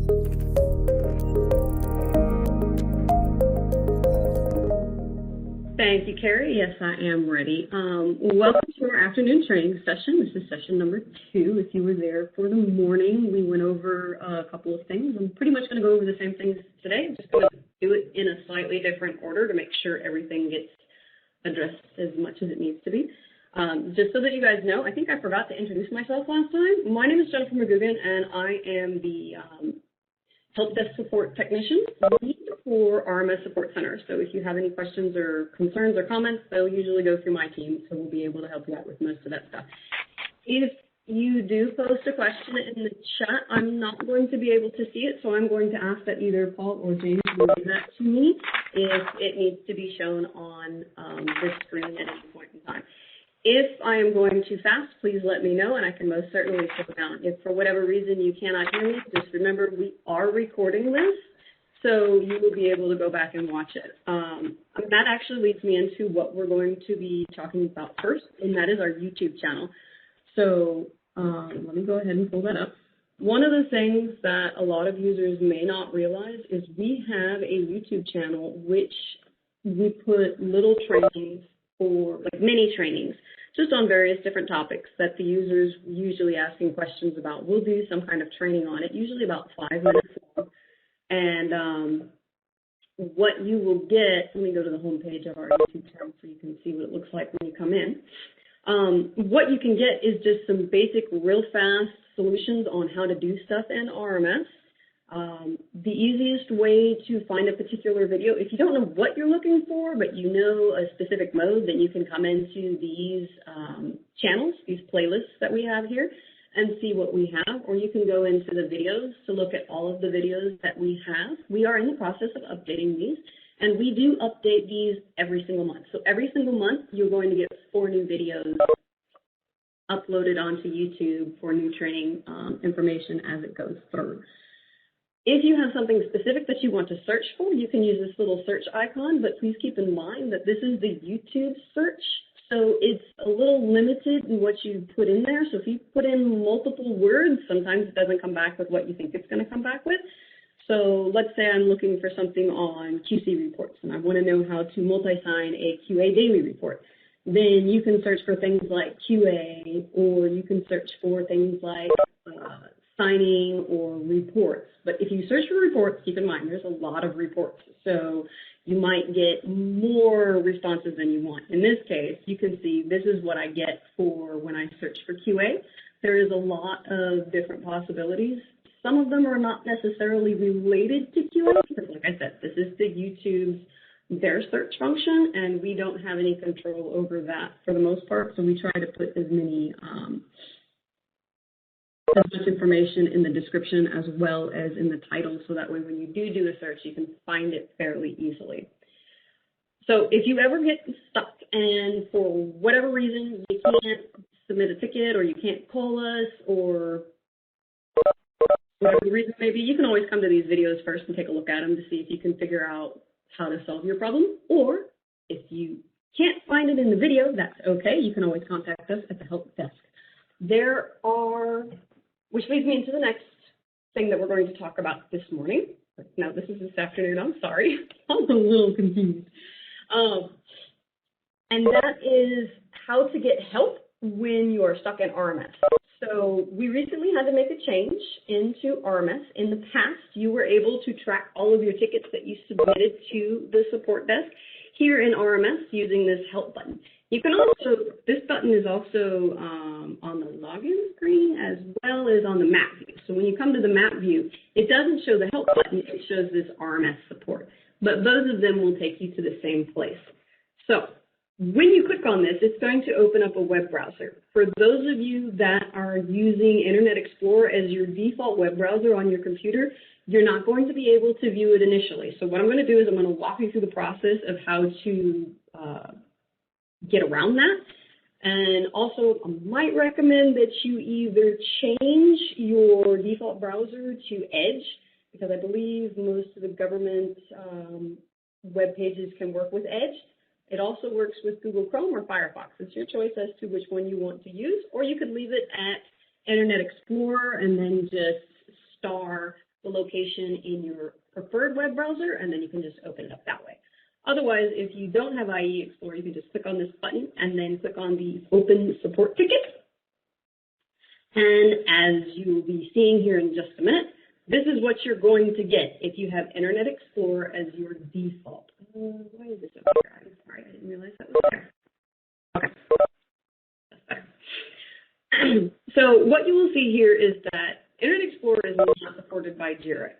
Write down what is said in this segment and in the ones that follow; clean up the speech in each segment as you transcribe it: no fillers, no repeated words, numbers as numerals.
Thank you, Carrie. Yes, I am ready. Welcome to our afternoon training session. This is session number 2. If you were there for the morning, we went over a couple of things. I'm pretty much going to go over the same things today. I'm just going to do it in a slightly different order to make sure everything gets addressed as much as it needs to be. Just so that you guys know, I think I forgot to introduce myself last time. My name is Jennifer McGugan, and I am the Help Desk Support Technician for RMS Support Center. So if you have any questions or concerns or comments, they'll usually go through my team, so we'll be able to help you out with most of that stuff. If you do post a question in the chat, I'm not going to be able to see it, so I'm going to ask that either Paul or James relay that to me if it needs to be shown on the screen at any point in time. If I am going too fast, please let me know, and I can most certainly slow down. If for whatever reason you cannot hear me, just remember we are recording this, so you will be able to go back and watch it. That actually leads me into what we're going to be talking about first, and that is our YouTube channel. So let me go ahead and pull that up. One of the things that a lot of users may not realize is we have a YouTube channel which we put little trainings for, like mini trainings, just on various different topics that the users usually asking questions about. We'll do some kind of training on it, usually about 5 minutes long. And what you will get, let me go to the home page of our YouTube channel so you can see what it looks like when you come in. What you can get is just some basic, real fast solutions on how to do stuff in RMS. The easiest way to find a particular video, if you don't know what you're looking for, but you know a specific mode, then you can come into these channels, these playlists that we have here, and see what we have, or you can go into the videos to look at all of the videos that we have. We are in the process of updating these, and we do update these every single month. So every single month, you're going to get 4 new videos uploaded onto YouTube for new training information as it goes through. If you have something specific that you want to search for, you can use this little search icon, but please keep in mind that this is the YouTube search, so it's a little limited in what you put in there. So if you put in multiple words, sometimes it doesn't come back with what you think it's going to come back with. So let's say I'm looking for something on QC reports, and I want to know how to multi-sign a QA daily report. Then you can search for things like QA, or you can search for things like signing or reports. But if you search for reports, keep in mind there's a lot of reports, so you might get more responses than you want. In this case, you can see this is what I get for when I search for QA. There is a lot of different possibilities. Some of them are not necessarily related to QA, because like I said, this is the YouTube's, their search function, and we don't have any control over that for the most part, so we try to put as much information in the description as well as in the title, so that way when you do a search, you can find it fairly easily. So if you ever get stuck and for whatever reason you can't submit a ticket, or you can't call us, or whatever the reason may be, you can always come to these videos first and take a look at them to see if you can figure out how to solve your problem. Or if you can't find it in the video, that's okay. You can always contact us at the help desk. There are, which leads me into the next thing that we're going to talk about this morning. No, this is this afternoon. I'm sorry. I'm a little confused. And that is how to get help when you are stuck in RMS. So we recently had to make a change into RMS. In the past, you were able to track all of your tickets that you submitted to the support desk here in RMS using this help button. You can also, this button is also on the login screen as well as on the map view. So when you come to the map view, it doesn't show the help button, it shows this RMS support. But both of them will take you to the same place. So when you click on this, it's going to open up a web browser. For those of you that are using Internet Explorer as your default web browser on your computer, you're not going to be able to view it initially. So what I'm going to do is I'm going to walk you through the process of how to get around that. And also, I might recommend that you either change your default browser to Edge, because I believe most of the government web pages can work with Edge. It also works with Google Chrome or Firefox. It's your choice as to which one you want to use, or you could leave it at Internet Explorer and then just star the location in your preferred web browser, and then you can just open it up that way. Otherwise, if you don't have IE Explorer, you can just click on this button and then click on the Open Support Ticket. And as you will be seeing here in just a minute, this is what you're going to get if you have Internet Explorer as your default. Why is this over here? I'm sorry, I didn't realize that was there. Okay, that's better. So what you will see here is that Internet Explorer is not supported by Jira.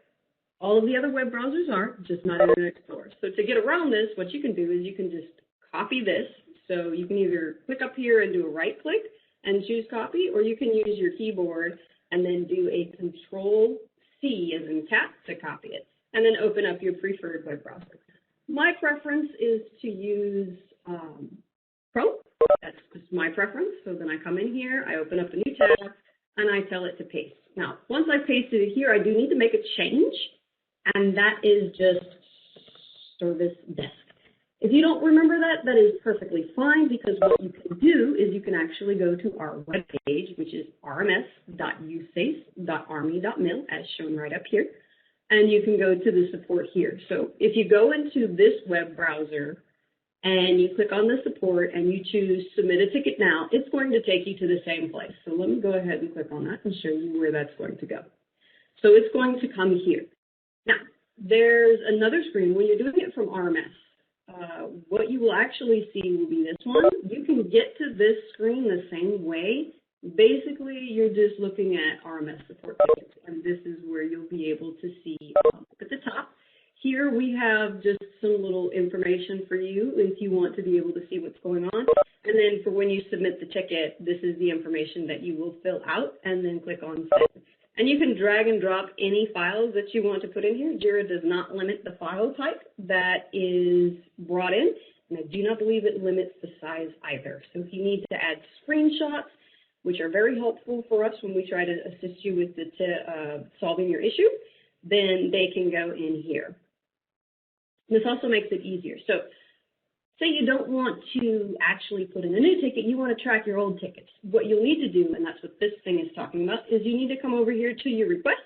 All of the other web browsers are, just not Internet Explorer. So to get around this, what you can do is you can just copy this. So you can either click up here and do a right click and choose copy, or you can use your keyboard and then do a Control-C as in cat to copy it, and then open up your preferred web browser. My preference is to use Chrome. That's just my preference. So then I come in here, I open up a new tab, and I tell it to paste. Now, once I've pasted it here, I do need to make a change, and that is just Service Desk. If you don't remember that, that is perfectly fine, because what you can do is you can actually go to our web page, which is rms.usace.army.mil, as shown right up here, and you can go to the support here. So if you go into this web browser and you click on the support and you choose Submit a Ticket Now, it's going to take you to the same place. So let me go ahead and click on that and show you where that's going to go. So it's going to come here. Now, there's another screen. When you're doing it from RMS, what you will actually see will be this one. You can get to this screen the same way. Basically, you're just looking at RMS support tickets, and this is where you'll be able to see at the top. Here we have just some little information for you if you want to be able to see what's going on. And then for when you submit the ticket, this is the information that you will fill out and then click on Send. And you can drag and drop any files that you want to put in here. Jira does not limit the file type that is brought in, and I do not believe it limits the size either. So if you need to add screenshots, which are very helpful for us when we try to assist you with solving your issue, then they can go in here. This also makes it easier. So say you don't want to actually put in a new ticket, you want to track your old tickets. What you'll need to do, and that's what this thing is talking about, is you need to come over here to your requests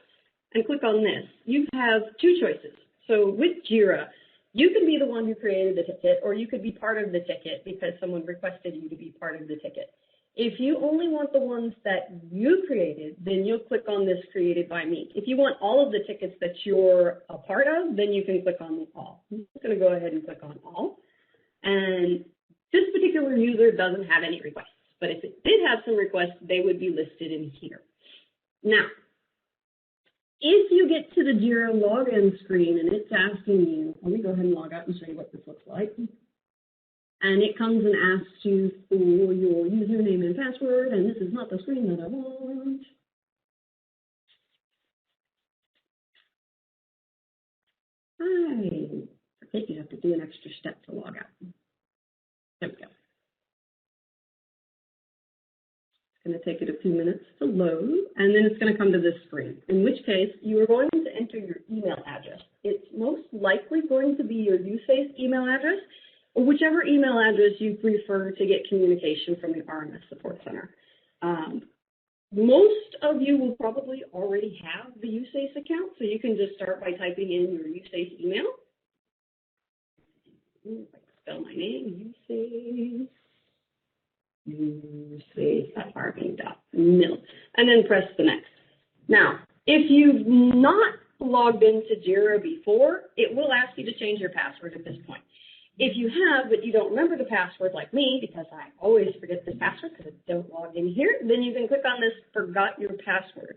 and click on this. You have two choices. So with Jira, you can be the one who created the ticket, or you could be part of the ticket because someone requested you to be part of the ticket. If you only want the ones that you created, then you'll click on this Created by Me. If you want all of the tickets that you're a part of, then you can click on All. I'm just going to go ahead and click on All. And this particular user doesn't have any requests, but if it did have some requests, they would be listed in here. Now, if you get to the Jira login screen and it's asking you, let me go ahead and log out and show you what this looks like. And it comes and asks you for your username and password, and this is not the screen that I want. I forget you have to do an extra step to log out. There we go. It's going to take it a few minutes to load, and then it's going to come to this screen, in which case you are going to enter your email address. It's most likely going to be your USACE email address, or whichever email address you prefer to get communication from the RMS Support Center. Most of you will probably already have the USACE account, so you can just start by typing in your USACE email. If I can spell my name, USACE@army.mil, and then press the next. Now, if you've not logged into Jira before, it will ask you to change your password at this point. If you have, but you don't remember the password like me, because I always forget the password because I don't log in here, then you can click on this Forgot Your Password.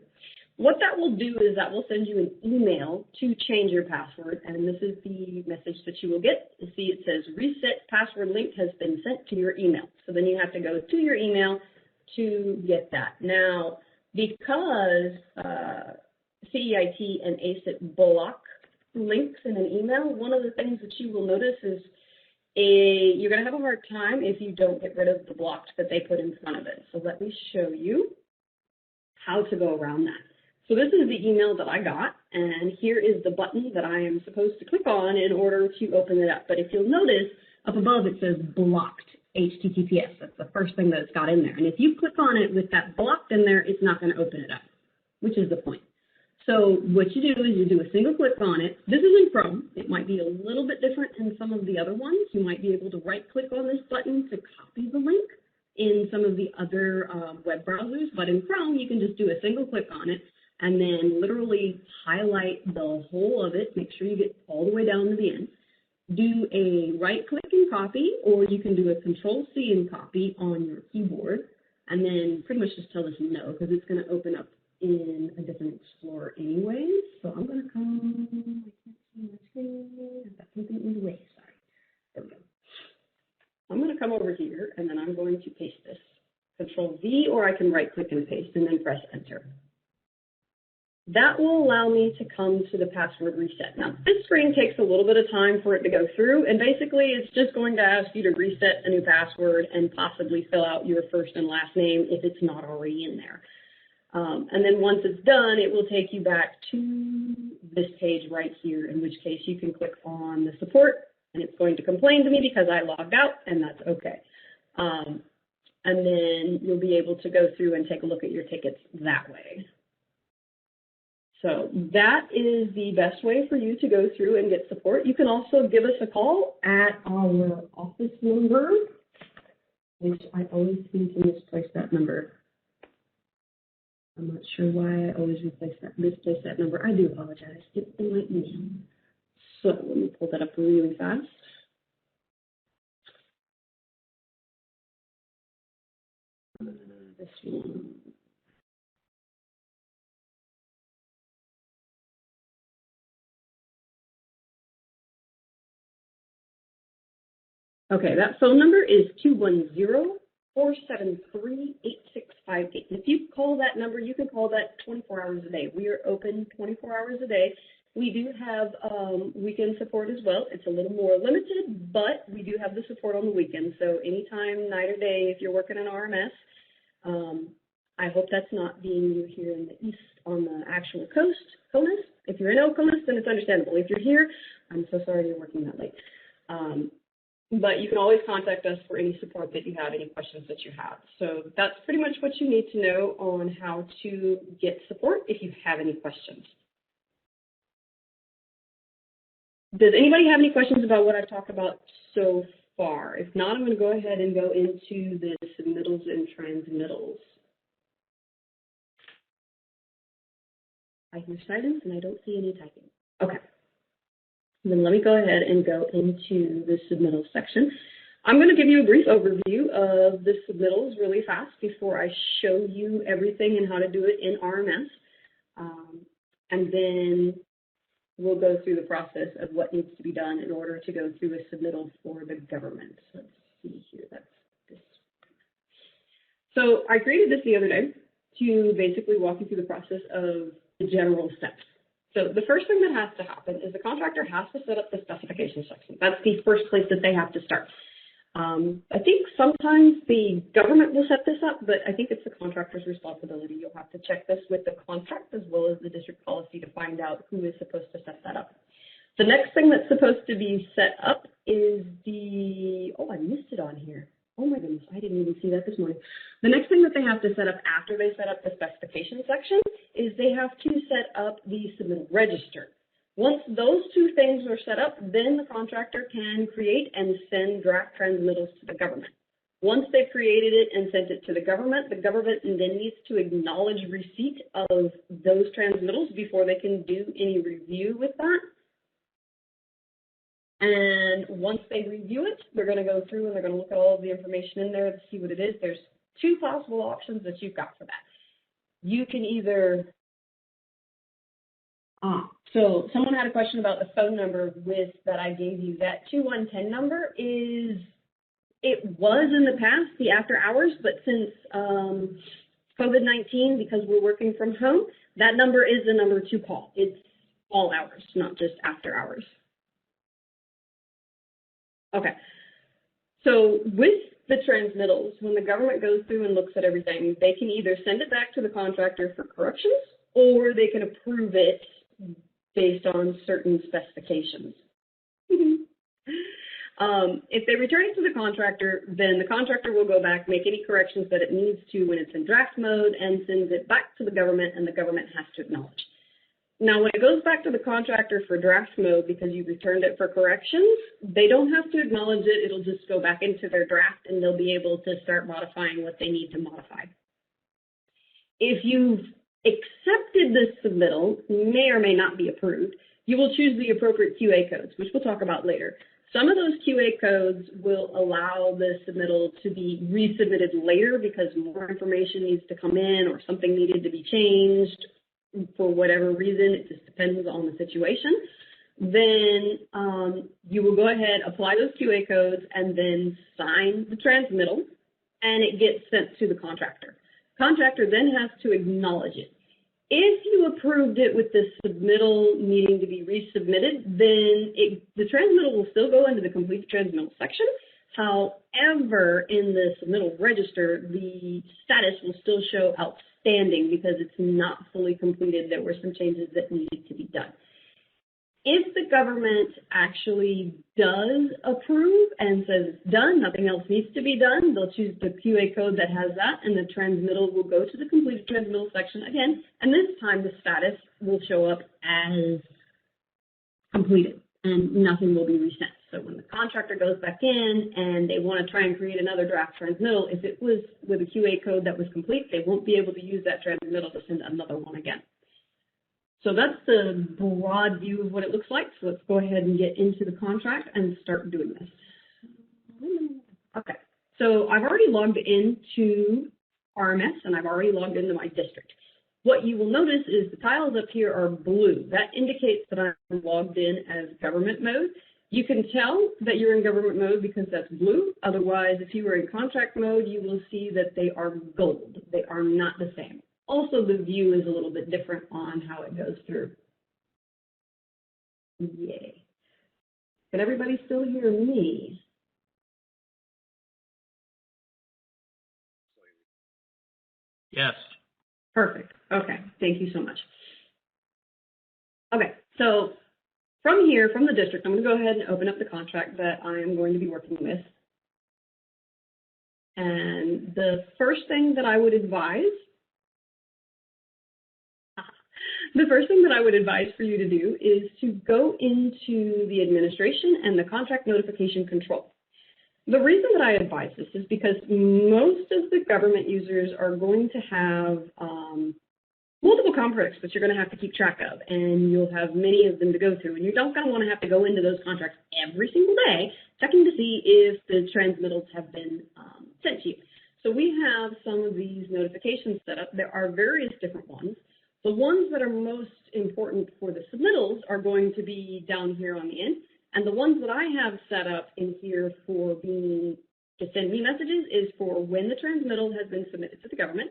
What that will do is that will send you an email to change your password, and this is the message that you will get. You see it says Reset Password Link has been sent to your email. So then you have to go to your email to get that. Now, because CEIT and ACIT block links in an email, one of the things that you will notice is you're going to have a hard time if you don't get rid of the blocks that they put in front of it. So let me show you how to go around that. So this is the email that I got, and here is the button that I am supposed to click on in order to open it up. But if you'll notice, up above it says blocked HTTPS. That's the first thing that it's got in there. And if you click on it with that blocked in there, it's not going to open it up, which is the point. So what you do is you do a single click on it. This is in Chrome. It might be a little bit different in some of the other ones. You might be able to right click on this button to copy the link in some of the other web browsers, but in Chrome you can just do a single click on it and then literally highlight the whole of it. Make sure you get all the way down to the end. Do a right click and copy, or you can do a Control-C and copy on your keyboard, and then pretty much just tell this no, because it's going to open up in a different Explorer anyways. So I'm going to come, I can't see my screen, I've got something in the way, sorry. There we go. I'm going to come over here, and then I'm going to paste this. Control-V, or I can right click and paste, and then press enter. That will allow me to come to the password reset. Now, this screen takes a little bit of time for it to go through, and basically it's just going to ask you to reset a new password and possibly fill out your first and last name if it's not already in there. And then once it's done, it will take you back to this page right here, in which case you can click on the support, and it's going to complain to me because I logged out, and that's okay. And then you'll be able to go through and take a look at your tickets that way. So that is the best way for you to go through and get support. You can also give us a call at our office number, which I always seem to misplace that number. I'm not sure why I always misplace that number. I do apologize. It's in my email. So let me pull that up really fast. This one. Okay, that phone number is 210-473-8658. If you call that number, you can call that 24 hours a day. We are open 24 hours a day. We do have weekend support as well. It's a little more limited, but we do have the support on the weekend. So anytime, night or day, if you're working in RMS, I hope that's not being you here in the east on the actual coast, CONUS. If you're in Oconus, then it's understandable. If you're here, I'm so sorry you're working that late. But you can always contact us for any support that you have, any questions that you have. So that's pretty much what you need to know on how to get support if you have any questions. Does anybody have any questions about what I've talked about so far? If not, I'm going to go ahead and go into the submittals and transmittals. I hear silence and I don't see any typing. Okay. Then let me go ahead and go into the submittal section. I'm going to give you a brief overview of the submittals really fast before I show you everything and how to do it in RMS. And then we'll go through the process of what needs to be done in order to go through a submittal for the government. Let's see here, that's this. So I created this the other day to basically walk you through the process of the general steps. So the first thing that has to happen is the contractor has to set up the specification section. That's the first place that they have to start. I think sometimes the government will set this up, but I think it's the contractor's responsibility. You'll have to check this with the contract as well as the district policy to find out who is supposed to set that up. The next thing that's supposed to be set up is the, oh, I missed it on here. Oh my goodness, I didn't even see that this morning. The next thing that they have to set up after they set up the specification section is they have to set up the Submittal Register. Once those two things are set up, then the contractor can create and send draft transmittals to the government. Once they've created it and sent it to the government then needs to acknowledge receipt of those transmittals before they can do any review with that. And once they review it, they're going to go through and they're going to look at all of the information in there to see what it is. There's two possible options that you've got for that. You can either, so someone had a question about the phone number that I gave you. That 2110 number it was in the past the after hours, but since COVID-19, because we're working from home, that number is the number to call. It's all hours, not just after hours. Okay, so with the transmittals, when the government goes through and looks at everything, they can either send it back to the contractor for corrections or they can approve it based on certain specifications. If they return it to the contractor, then the contractor will go back, make any corrections that it needs to when it's in draft mode, and sends it back to the government, and the government has to acknowledge. Now, when it goes back to the contractor for draft mode because you returned it for corrections, they don't have to acknowledge it. It'll just go back into their draft and they'll be able to start modifying what they need to modify. If you've accepted this submittal, may or may not be approved, you will choose the appropriate QA codes, which we'll talk about later. Some of those QA codes will allow the submittal to be resubmitted later because more information needs to come in or something needed to be changed for whatever reason. It just depends on the situation. Then you will go ahead, apply those QA codes, and then sign the transmittal, and it gets sent to the contractor. Contractor then has to acknowledge it. If you approved it with the submittal needing to be resubmitted, then the transmittal will still go into the complete transmittal section. However, in the submittal register, the status will still show outstanding because it's not fully completed. There were some changes that needed to be done. If the government actually does approve and says it's done, nothing else needs to be done, they'll choose the QA code that has that, and the transmittal will go to the completed transmittal section again, and this time the status will show up as completed, and nothing will be resent. So when the contractor goes back in and they want to try and create another draft transmittal, if it was with a QA code that was complete, they won't be able to use that transmittal to send another one again. So that's the broad view of what it looks like. So let's go ahead and get into the contract and start doing this. Okay, so I've already logged into RMS and I've already logged into my district. What you will notice is the tiles up here are blue. That indicates that I'm logged in as government mode. You can tell that you're in government mode because that's blue. Otherwise, if you were in contract mode, you will see that they are gold. They are not the same. Also, the view is a little bit different on how it goes through. Yay. Can everybody still hear me? Yes. Perfect. Okay. Thank you so much. Okay. So from here, from the district, I'm going to go ahead and open up the contract that I am going to be working with. And the first thing that I would advise for you to do is to go into the administration and the contract notification control. The reason that I advise this is because most of the government users are going to have multiple contracts that you're going to have to keep track of, and you'll have many of them to go through, and you're not going to want to have to go into those contracts every single day checking to see if the transmittals have been sent to you. So we have some of these notifications set up. There are various different ones. The ones that are most important for the submittals are going to be down here on the end, and the ones that I have set up in here for being to send me messages is for when the transmittal has been submitted to the government.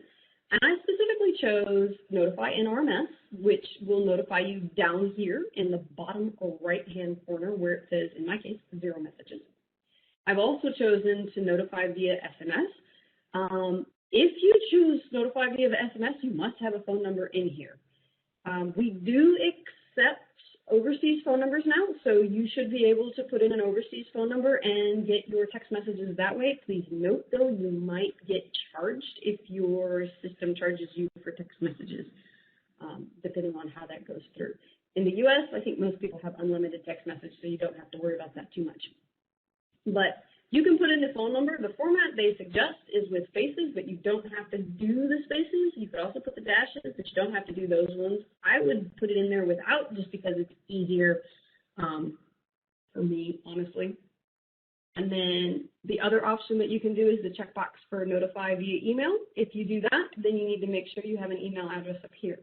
And I specifically chose Notify in RMS, which will notify you down here in the bottom right-hand corner where it says, in my case, 0 messages. I've also chosen to notify via SMS. If you choose Notify via SMS, you must have a phone number in here. We do accept overseas phone numbers now, so you should be able to put in an overseas phone number and get your text messages that way. Please note, though, you might get charged if your system charges you for text messages, depending on how that goes through. In the U.S., I think most people have unlimited text message, so you don't have to worry about that too much. But you can put in the phone number. The format they suggest is with spaces, but you don't have to do the spaces. You could also put the dashes, but you don't have to do those ones. I would put it in there without just because it's easier for me, honestly. And then the other option that you can do is the checkbox for notify via email. If you do that, then you need to make sure you have an email address up here.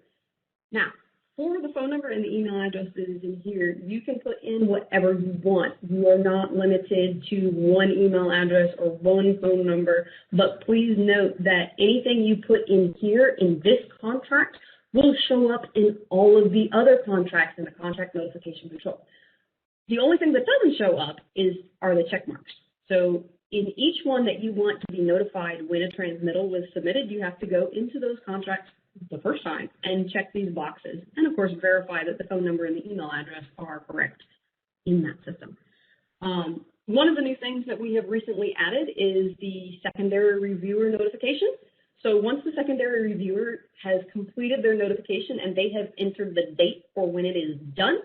Now, for the phone number and the email addresses in here, you can put in whatever you want. You are not limited to one email address or one phone number, but please note that anything you put in here in this contract will show up in all of the other contracts in the contract notification control. The only thing that doesn't show up are the check marks. So in each one that you want to be notified when a transmittal was submitted, you have to go into those contracts the first time and check these boxes, and of course verify that the phone number and the email address are correct in that system. One of the new things that we have recently added is the secondary reviewer notification. So once the secondary reviewer has completed their notification and they have entered the date for when it is done,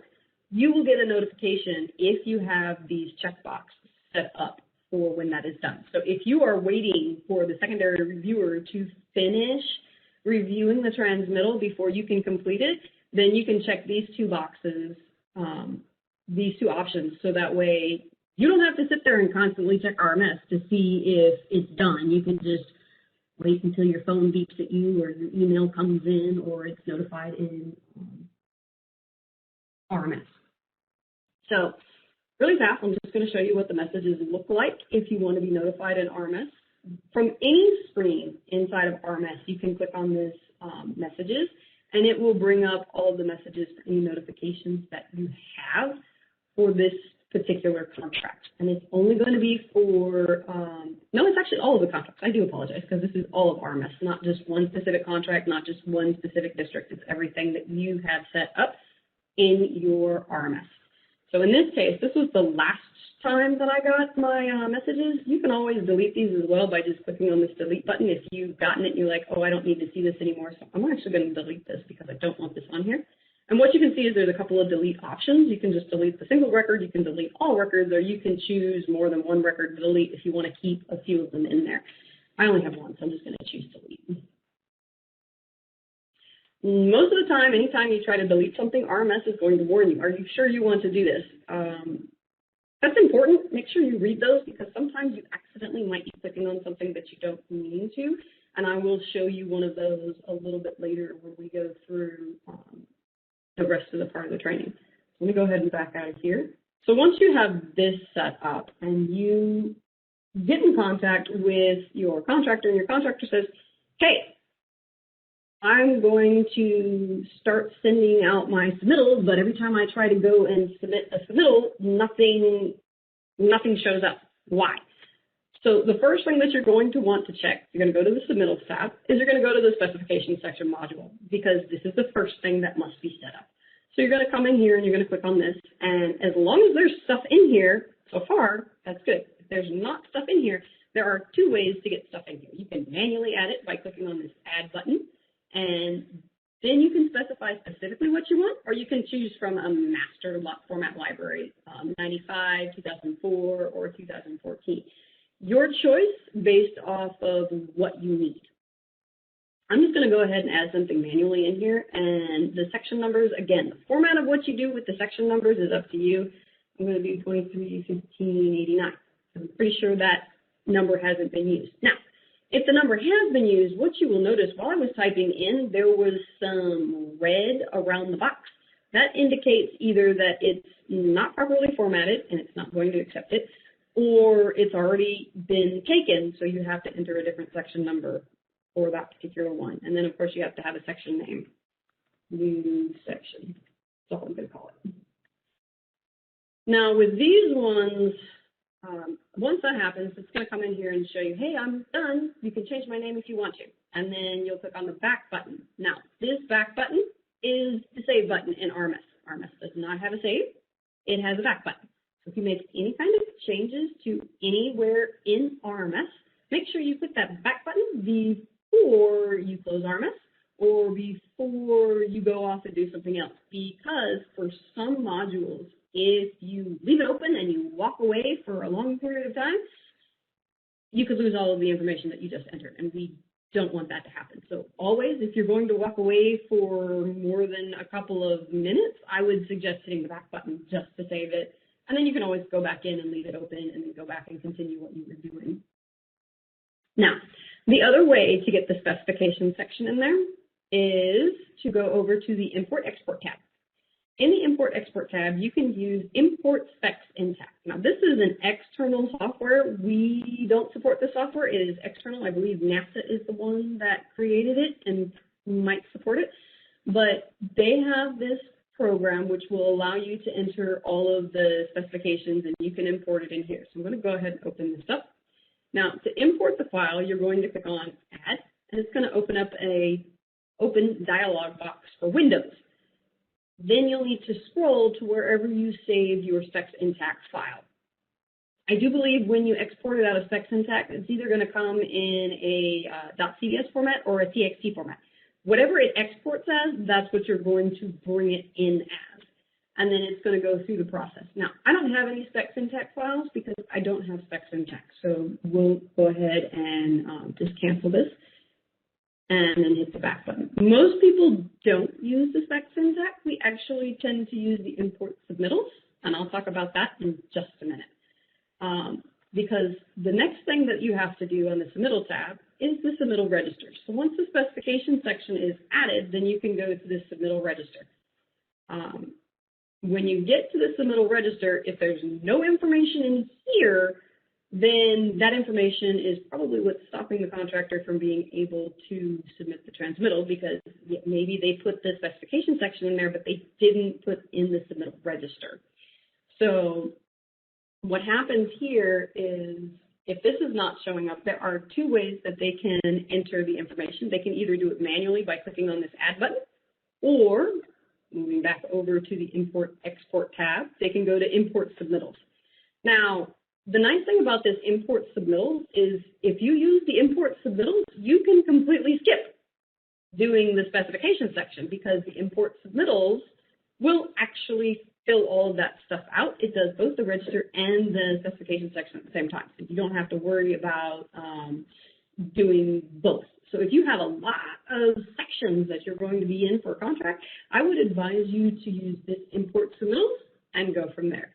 you will get a notification if you have these checkboxes set up for when that is done. So if you are waiting for the secondary reviewer to finish reviewing the transmittal before you can complete it, then you can check these two boxes, these two options, so that way you don't have to sit there and constantly check RMS to see if it's done. You can just wait until your phone beeps at you or your email comes in or it's notified in RMS. So really fast, I'm just going to show you what the messages look like if you want to be notified in RMS. From any screen inside of RMS, you can click on this messages, and it will bring up all of the messages for any notifications that you have for this particular contract. And it's only going to be for, no, it's actually all of the contracts. I do apologize, because this is all of RMS, not just one specific contract, not just one specific district. It's everything that you have set up in your RMS. So in this case, this was the last time that I got my messages. You can always delete these as well by just clicking on this delete button. If you've gotten it and you're like, oh, I don't need to see this anymore, so I'm actually going to delete this because I don't want this on here. And what you can see is there's a couple of delete options. You can just delete the single record, you can delete all records, or you can choose more than one record to delete if you want to keep a few of them in there. I only have one, so I'm just going to choose delete. Most of the time, anytime you try to delete something, RMS is going to warn you. Are you sure you want to do this? That's important. Make sure you read those, because sometimes you accidentally might be clicking on something that you don't mean to. And I will show you one of those a little bit later when we go through the rest of the part of the training. Let me go ahead and back out of here. So once you have this set up and you get in contact with your contractor and your contractor says, hey, I'm going to start sending out my submittals, but every time I try to go and submit a submittal, nothing shows up. Why? So the first thing that you're going to want to check, you're going to go to the Submittals tab, is you're going to go to the Specification Section module, because this is the first thing that must be set up. So you're going to come in here and you're going to click on this, and as long as there's stuff in here, so far, that's good. If there's not stuff in here, there are two ways to get stuff in here. You can manually add it by clicking on this Add button, and then you can specify specifically what you want, or you can choose from a master format library, 95, 2004, or 2014. Your choice based off of what you need. I'm just going to go ahead and add something manually in here, and the section numbers, again, the format of what you do with the section numbers is up to you. I'm going to do 231589. I'm pretty sure that number hasn't been used. Now, if the number has been used, what you will notice while I was typing in, there was some red around the box. That indicates either that it's not properly formatted and it's not going to accept it, or it's already been taken, so you have to enter a different section number for that particular one. And then, of course, you have to have a section name. New section. That's all I'm going to call it. Now, with these ones, once that happens, it's going to come in here and show you, hey, I'm done. You can change my name if you want to. And then you'll click on the back button. Now, this back button is the save button in RMS. RMS does not have a save. It has a back button. So if you make any kind of changes to anywhere in RMS, make sure you click that back button before you close RMS or before you go off and do something else. Because for some modules, if you leave it open and you walk away for a long period of time, you could lose all of the information that you just entered, and we don't want that to happen. So always, if you're going to walk away for more than a couple of minutes, I would suggest hitting the back button just to save it. And then you can always go back in and leave it open and then go back and continue what you were doing. Now, the other way to get the specification section in there is to go over to the Import-Export tab. In the Import-Export tab, you can use Import Specs Intact. Now, this is an external software. We don't support the software. It is external. I believe NASA is the one that created it and might support it. But they have this program which will allow you to enter all of the specifications, and you can import it in here. So I'm going to go ahead and open this up. Now, to import the file, you're going to click on Add, and it's going to open up a open dialog box for Windows. Then you'll need to scroll to wherever you saved your Specs Intact file. I do believe when you export it out of spec syntax, it's either going to come in a .cds format or a txt format. Whatever it exports as, that's what you're going to bring it in as. And then it's going to go through the process. Now, I don't have any spec syntax files because I don't have spec syntax. So we'll go ahead and just cancel this and then hit the back button. Most people don't use the spec syntax. We actually tend to use the import submittals, and I'll talk about that in just a minute. Because the next thing that you have to do on the Submittal tab is the Submittal Register. So once the specification section is added, then you can go to the Submittal Register. When you get to the Submittal Register, if there's no information in here, then that information is probably what's stopping the contractor from being able to submit the transmittal, because maybe they put the specification section in there, but they didn't put in the Submittal Register. So what happens here is, if this is not showing up, there are two ways that they can enter the information. They can either do it manually by clicking on this Add button, or moving back over to the Import Export tab, they can go to Import Submittals. Now, the nice thing about this Import Submittals is if you use the Import Submittals, you can completely skip doing the specification section, because the Import Submittals will actually fill all of that stuff out. It does both the register and the specification section at the same time. So you don't have to worry about doing both. So if you have a lot of sections that you're going to be in for a contract, I would advise you to use this Import Submittals and go from there.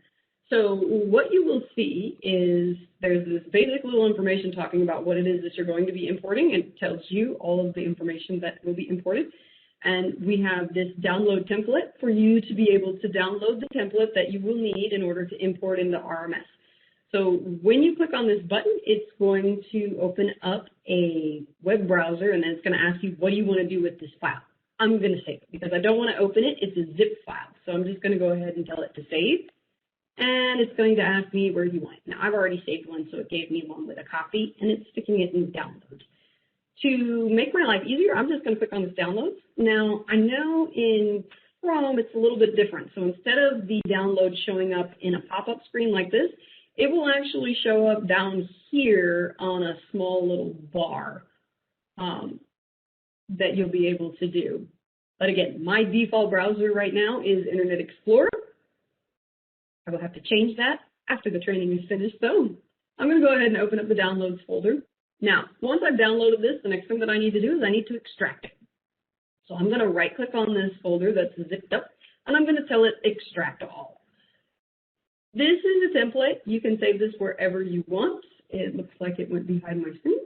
So what you will see is there's this basic little information talking about what it is that you're going to be importing. It tells you all of the information that will be imported. And we have this download template for you to be able to download the template that you will need in order to import into RMS. So when you click on this button, it's going to open up a web browser, and then it's going to ask you, what do you want to do with this file? I'm going to save it because I don't want to open it. It's a zip file. So I'm just going to go ahead and tell it to save. And it's going to ask me where you want it. Now, I've already saved one, so it gave me one with a copy, and it's sticking it in downloads. To make my life easier, I'm just going to click on this downloads. Now, I know in Chrome it's a little bit different. So instead of the download showing up in a pop-up screen like this, it will actually show up down here on a small little bar that you'll be able to do. But again, my default browser right now is Internet Explorer. I will have to change that after the training is finished, though. I'm going to go ahead and open up the downloads folder. Now, once I've downloaded this, the next thing that I need to do is I need to extract it. So I'm going to right-click on this folder that's zipped up, and I'm going to tell it Extract All. This is a template. You can save this wherever you want. It looks like it went behind my screen.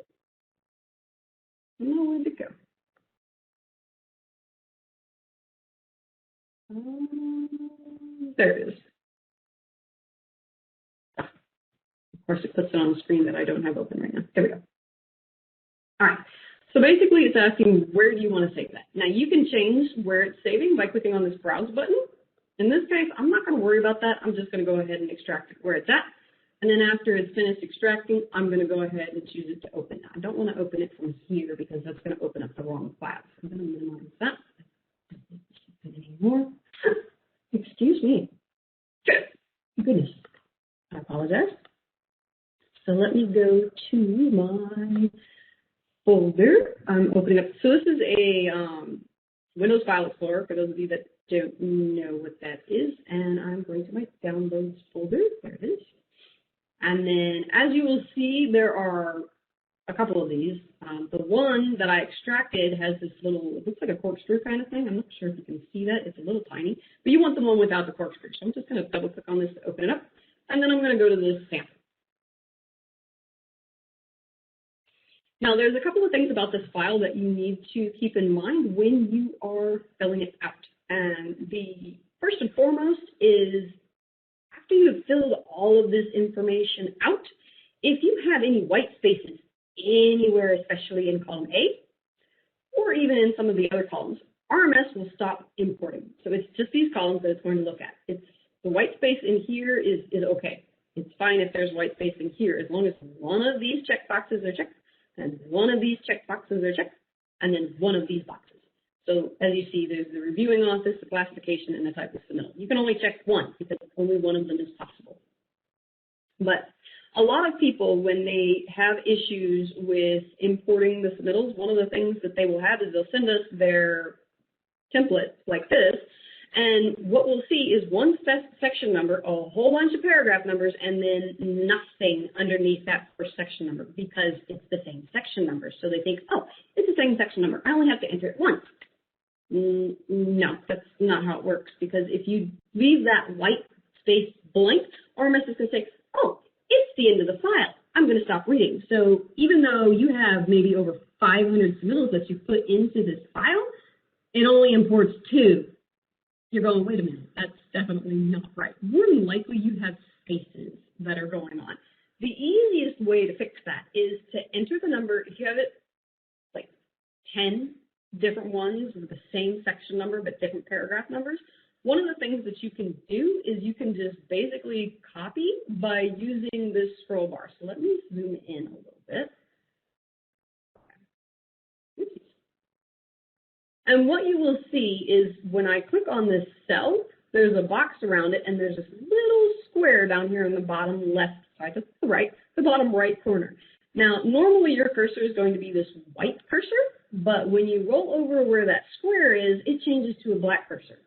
Now, where'd it go? There it is. Of course, it puts it on the screen that I don't have open right now. There we go. All right. So basically, it's asking, where do you want to save that? Now, you can change where it's saving by clicking on this Browse button. In this case, I'm not going to worry about that. I'm just going to go ahead and extract it where it's at. And then after it's finished extracting, I'm going to go ahead and choose it to open. Now, I don't want to open it from here because that's going to open up the wrong file. So I'm going to minimize that. Anymore. Excuse me. Goodness. I apologize. So let me go to my folder. I'm opening up. So this is a Windows File Explorer, for those of you that don't know what that is. And I'm going to my Downloads folder. There it is. And then, as you will see, there are a couple of these. The one that I extracted has this little, it looks like a corkscrew kind of thing. I'm not sure if you can see that. It's a little tiny. But you want the one without the corkscrew. So I'm just going to double click on this to open it up. And then I'm going to go to this sample. Now, there's a couple of things about this file that you need to keep in mind when you are filling it out. And the first and foremost is, after you've filled all of this information out, if you have any white spaces anywhere, especially in column A, or even in some of the other columns, RMS will stop importing. So it's just these columns that it's going to look at. It's the white space in here is okay. It's fine if there's white space in here, as long as one of these checkboxes are checked, and one of these checkboxes are checked, and then one of these boxes. So as you see, there's the reviewing office, the classification, and the type of submittal. You can only check one because only one of them is possible. But a lot of people, when they have issues with importing the submittals, one of the things that they will have is they'll send us their template like this, and what we'll see is one section number, a whole bunch of paragraph numbers, and then nothing underneath that first section number because it's the same section number. So they think, oh, it's the same section number. I only have to enter it once. No, that's not how it works, because if you leave that white space blank, RMS is going to say, oh, it's the end of the file. I'm going to stop reading. So even though you have maybe over 500 submittals that you put into this file, it only imports 2. You're going, wait a minute, that's definitely not right. More than likely you have spaces that are going on. The easiest way to fix that is to enter the number. If you have it like 10 different ones with the same section number but different paragraph numbers, one of the things that you can do is you can just basically copy by using this scroll bar. So let me zoom in a little bit. And what you will see is when I click on this cell, there's a box around it, and there's this little square down here in the bottom left side, to the right, the bottom right corner. Now, normally your cursor is going to be this white cursor, but when you roll over where that square is, it changes to a black cursor.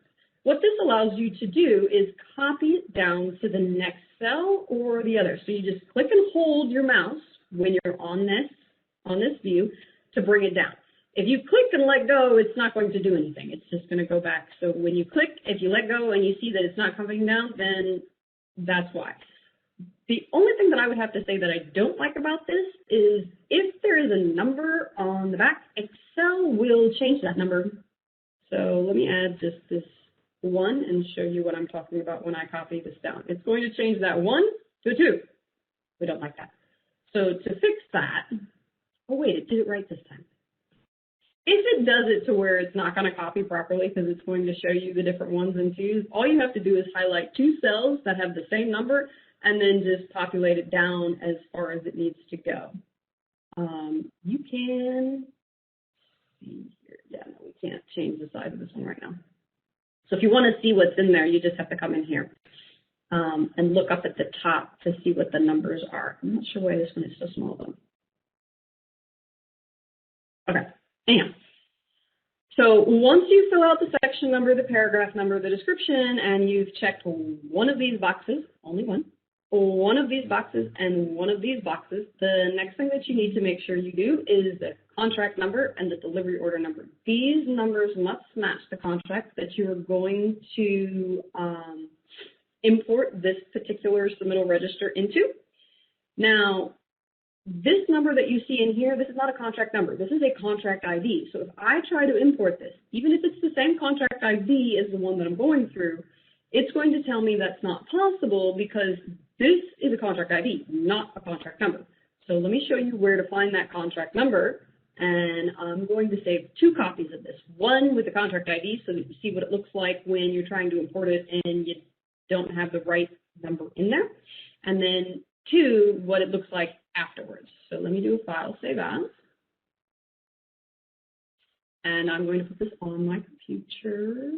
What this allows you to do is copy it down to the next cell or the other. So you just click and hold your mouse when you're on this view to bring it down. If you click and let go, it's not going to do anything. It's just going to go back. So when you click, if you let go and you see that it's not coming down, then that's why. The only thing that I would have to say that I don't like about this is if there is a number on the back, Excel will change that number. So let me add just this 1 and show you what I'm talking about when I copy this down. It's going to change that 1 to a 2. We don't like that. So to fix that, oh wait, it did it right this time. If it does it to where it's not going to copy properly because it's going to show you the different 1s and 2s, all you have to do is highlight 2 cells that have the same number and then just populate it down as far as it needs to go. You can see here. Yeah, no, we can't change the size of this one right now. So if you want to see what's in there, you just have to come in here and look up at the top to see what the numbers are. I'm not sure why this one is so small, though. Okay. Anyhow, so once you fill out the section number, the paragraph number, the description, and you've checked one of these boxes, only one of these boxes and one of these boxes, the next thing that you need to make sure you do is the contract number and the delivery order number. These numbers must match the contract that you are going to import this particular submittal register into. Now, this number that you see in here, this is not a contract number. This is a contract ID. So if I try to import this, even if it's the same contract ID as the one that I'm going through, it's going to tell me that's not possible because this is a contract ID, not a contract number. So let me show you where to find that contract number. And I'm going to save 2 copies of this. One with the contract ID so that you see what it looks like when you're trying to import it and you don't have the right number in there. And then 2, what it looks like afterwards. So let me do a file save as. And I'm going to put this on my computer.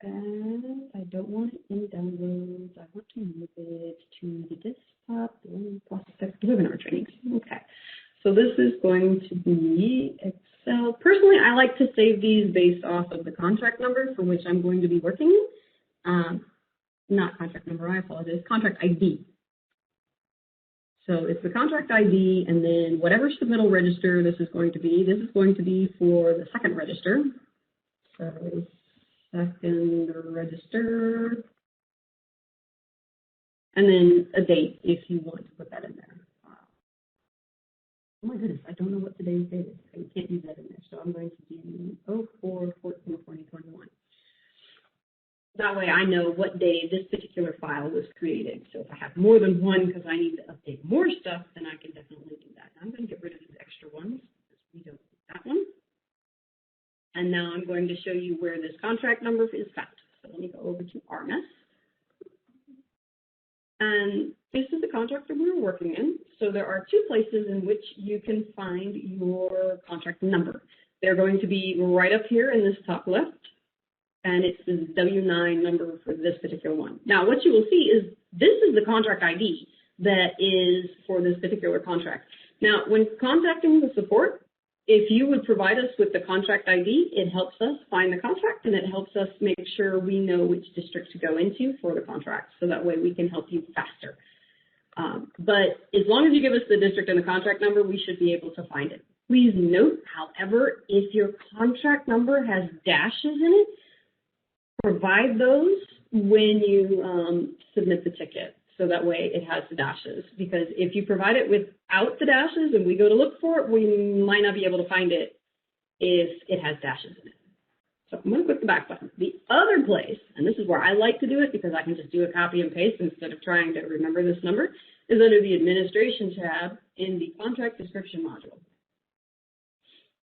And I don't want it in downloads. I want to move it to the desktop, the process webinar trainings. Okay. So this is going to be Excel. Personally, I like to save these based off of the contract number for which I'm going to be working. Not contract number, I apologize, contract ID. So it's the contract ID, and then whatever submittal register this is going to be for the second register. So second register, and then a date if you want to put that in there. Oh my goodness, I don't know what today's date is. I can't use that in there, so I'm going to do 04/14/2021. That way I know what day this particular file was created. So if I have more than one because I need to update more stuff, then I can definitely do that. I'm going to get rid of these extra ones because we don't need that one. And now I'm going to show you where this contract number is found. So let me go over to RMS. And this is the contract that we're working in. So there are 2 places in which you can find your contract number. They're going to be right up here in this top left. And it's the W9 number for this particular one. Now, what you will see is this is the contract ID, that is for this particular contract. Now, when contacting the support, if you would provide us with the contract ID, it helps us find the contract and it helps us make sure we know which district to go into for the contract, so that way we can help you faster. But as long as you give us the district and the contract number, we should be able to find it. Please note, however, if your contract number has dashes in it, provide those when you submit the ticket, so that way it has the dashes. Because if you provide it without the dashes and we go to look for it, we might not be able to find it if it has dashes in it. So I'm going to click the back button. The other place, and this is where I like to do it because I can just do a copy and paste instead of trying to remember this number, is under the Administration tab in the Contract Description module.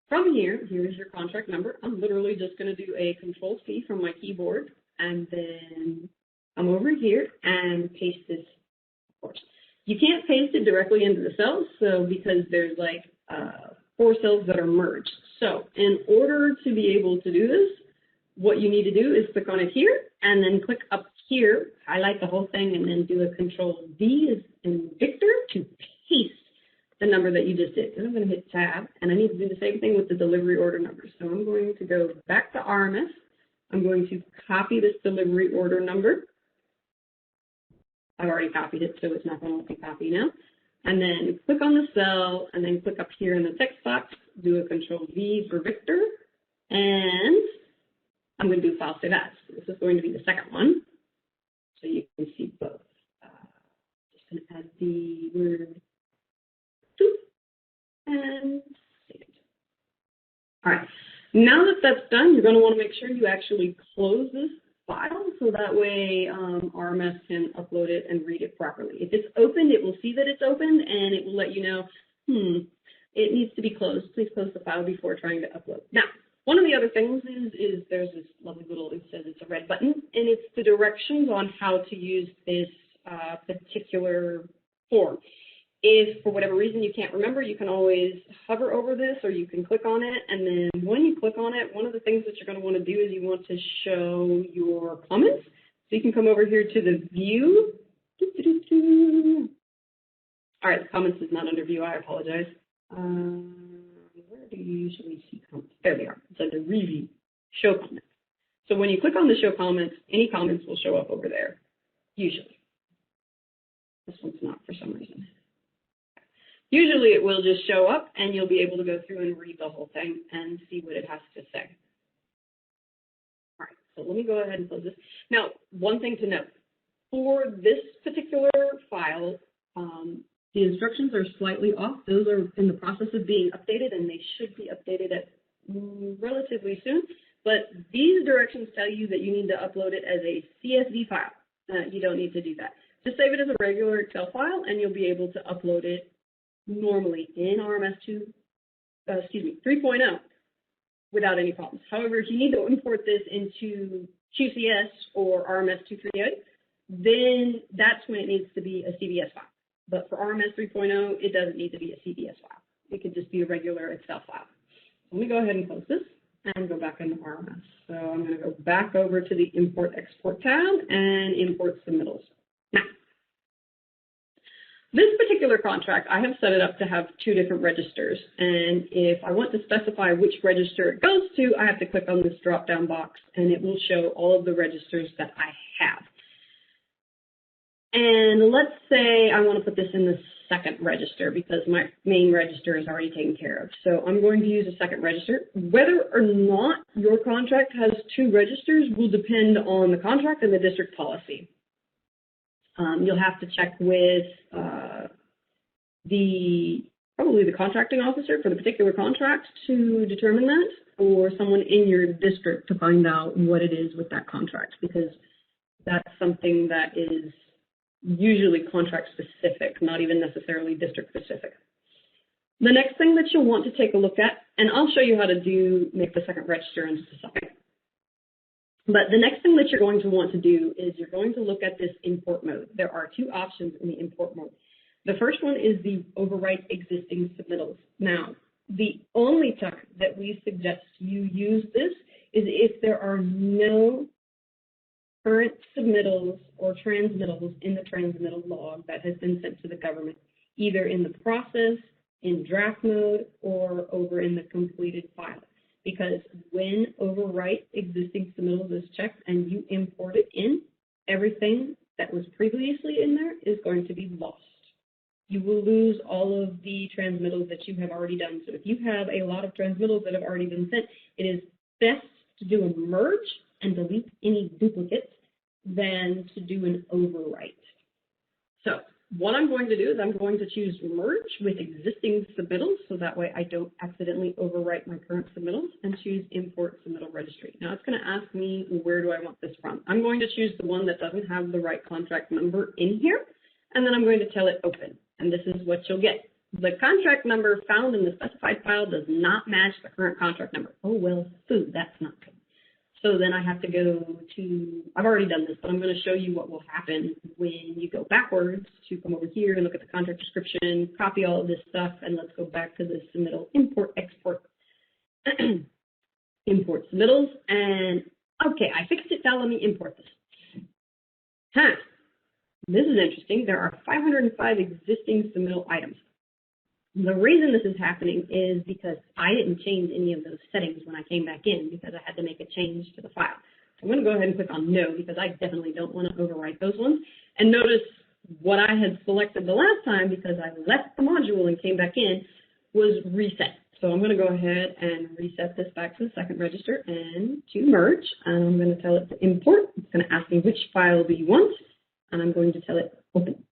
From here, here's your contract number. I'm literally just going to do a Control-C from my keyboard, and then come over here and paste this, of course. You can't paste it directly into the cells, so because there's like 4 cells that are merged. So in order to be able to do this, what you need to do is click on it here, and then click up here, highlight the whole thing, and then do a Control-V as in Victor to paste the number that you just did. Then I'm going to hit Tab, and I need to do the same thing with the delivery order number. So I'm going to go back to RMS. I'm going to copy this delivery order number. I've already copied it, so it's not going to let me copy now. And then click on the cell, and then click up here in the text box, do a Control-V for Victor, and I'm going to do File Save As. This is going to be the second one, so you can see both. Just going to add the word and save it. All right. Now that that's done, you're going to want to make sure you actually close this file so that way RMS can upload it and read it properly. If it's opened, it will see that it's opened and it will let you know, it needs to be closed. Please close the file before trying to upload. Now, one of the other things is there's this lovely little, it says it's a red button, and it's the directions on how to use this particular form. If for whatever reason you can't remember, you can always hover over this or you can click on it. And then when you click on it, one of the things that you're going to want to do is you want to show your comments. So you can come over here to the view. All right, the comments is not under view. I apologize. Where do you usually see comments? There they are. It's under review, show comments. So when you click on the show comments, any comments will show up over there, usually. This one's not for some reason. Usually it will just show up and you'll be able to go through and read the whole thing and see what it has to say. All right, so let me go ahead and close this. Now, one thing to note, for this particular file, the instructions are slightly off. Those are in the process of being updated and they should be updated at relatively soon. But these directions tell you that you need to upload it as a CSV file. You don't need to do that. Just save it as a regular Excel file and you'll be able to upload it normally in RMS 3.0 without any problems. However, if you need to import this into QCS or RMS 2.3.8, then that's when it needs to be a CBS file. But for RMS 3.0, it doesn't need to be a CBS file. It could just be a regular Excel file. Let me go ahead and close this and go back into RMS. So I'm going to go back over to the Import Export tab and import Submittals. Now, this particular contract, I have set it up to have 2 different registers, and if I want to specify which register it goes to, I have to click on this drop-down box, and it will show all of the registers that I have. And let's say I want to put this in the second register because my main register is already taken care of. So I'm going to use a second register. Whether or not your contract has 2 registers will depend on the contract and the district policy. You'll have to check with probably the contracting officer for the particular contract to determine that, or someone in your district to find out what it is with that contract, because that's something that is usually contract specific, not even necessarily district specific. The next thing that you'll want to take a look at, and I'll show you how to make the second register in just a second. But the next thing that you're going to want to do is you're going to look at this import mode. There are 2 options in the import mode. The first one is the overwrite existing submittals. Now, the only time that we suggest you use this is if there are no current submittals or transmittals in the transmittal log that has been sent to the government, either in the process, in draft mode, or over in the completed file. Because when overwrite existing submittals is checked and you import it in, everything that was previously in there is going to be lost. You will lose all of the transmittals that you have already done. So if you have a lot of transmittals that have already been sent, it is best to do a merge and delete any duplicates than to do an overwrite. So what I'm going to do is I'm going to choose merge with existing submittals, so that way I don't accidentally overwrite my current submittals, and choose import submittal registry. Now it's going to ask me, where do I want this from? I'm going to choose the one that doesn't have the right contract number in here, and then I'm going to tell it open, and this is what you'll get. The contract number found in the specified file does not match the current contract number. Oh, well, that's not good. So then I have to go to, I've already done this, but I'm going to show you what will happen when you go backwards to come over here and look at the contract description, copy all of this stuff, and let's go back to the submittal import export, import submittals, and okay, I fixed it. Now let me import this. This is interesting. There are 505 existing submittal items. The reason this is happening is because I didn't change any of those settings when I came back in, because I had to make a change to the file. So I'm going to go ahead and click on no, because I definitely don't want to overwrite those ones. And notice what I had selected the last time, because I left the module and came back in, was reset. So I'm going to go ahead and reset this back to the second register and to merge. And I'm going to tell it to import. It's going to ask me which file do you want, and I'm going to tell it open.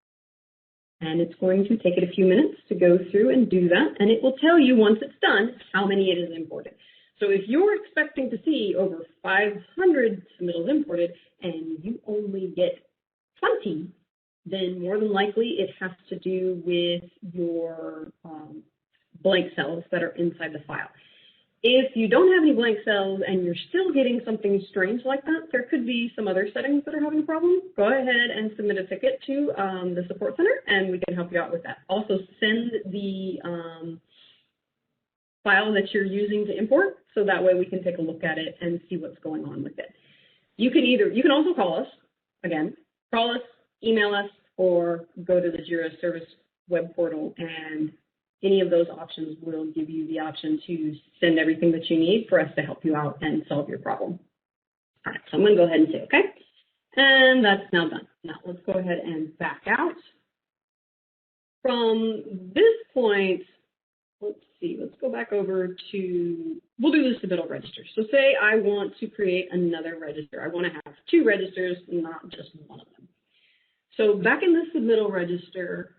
And it's going to take it a few minutes to go through and do that, and it will tell you once it's done how many it is imported. So if you're expecting to see over 500 submittals imported and you only get 20, then more than likely it has to do with your blank cells that are inside the file. If you don't have any blank cells and you're still getting something strange like that, there could be some other settings that are having a problem. Go ahead and submit a ticket to the support center, and we can help you out with that. Also, send the file that you're using to import, so that way we can take a look at it and see what's going on with it. You can also call us, call us, email us, or go to the Jira service web portal, and any of those options will give you the option to send everything that you need for us to help you out and solve your problem. All right, so I'm going to go ahead and say OK. And that's now done. Now let's go ahead and back out. From this point, let's see, let's go back over to, we'll do the submittal register. So say I want to create another register. I want to have 2 registers, not just one of them. So back in the submittal register,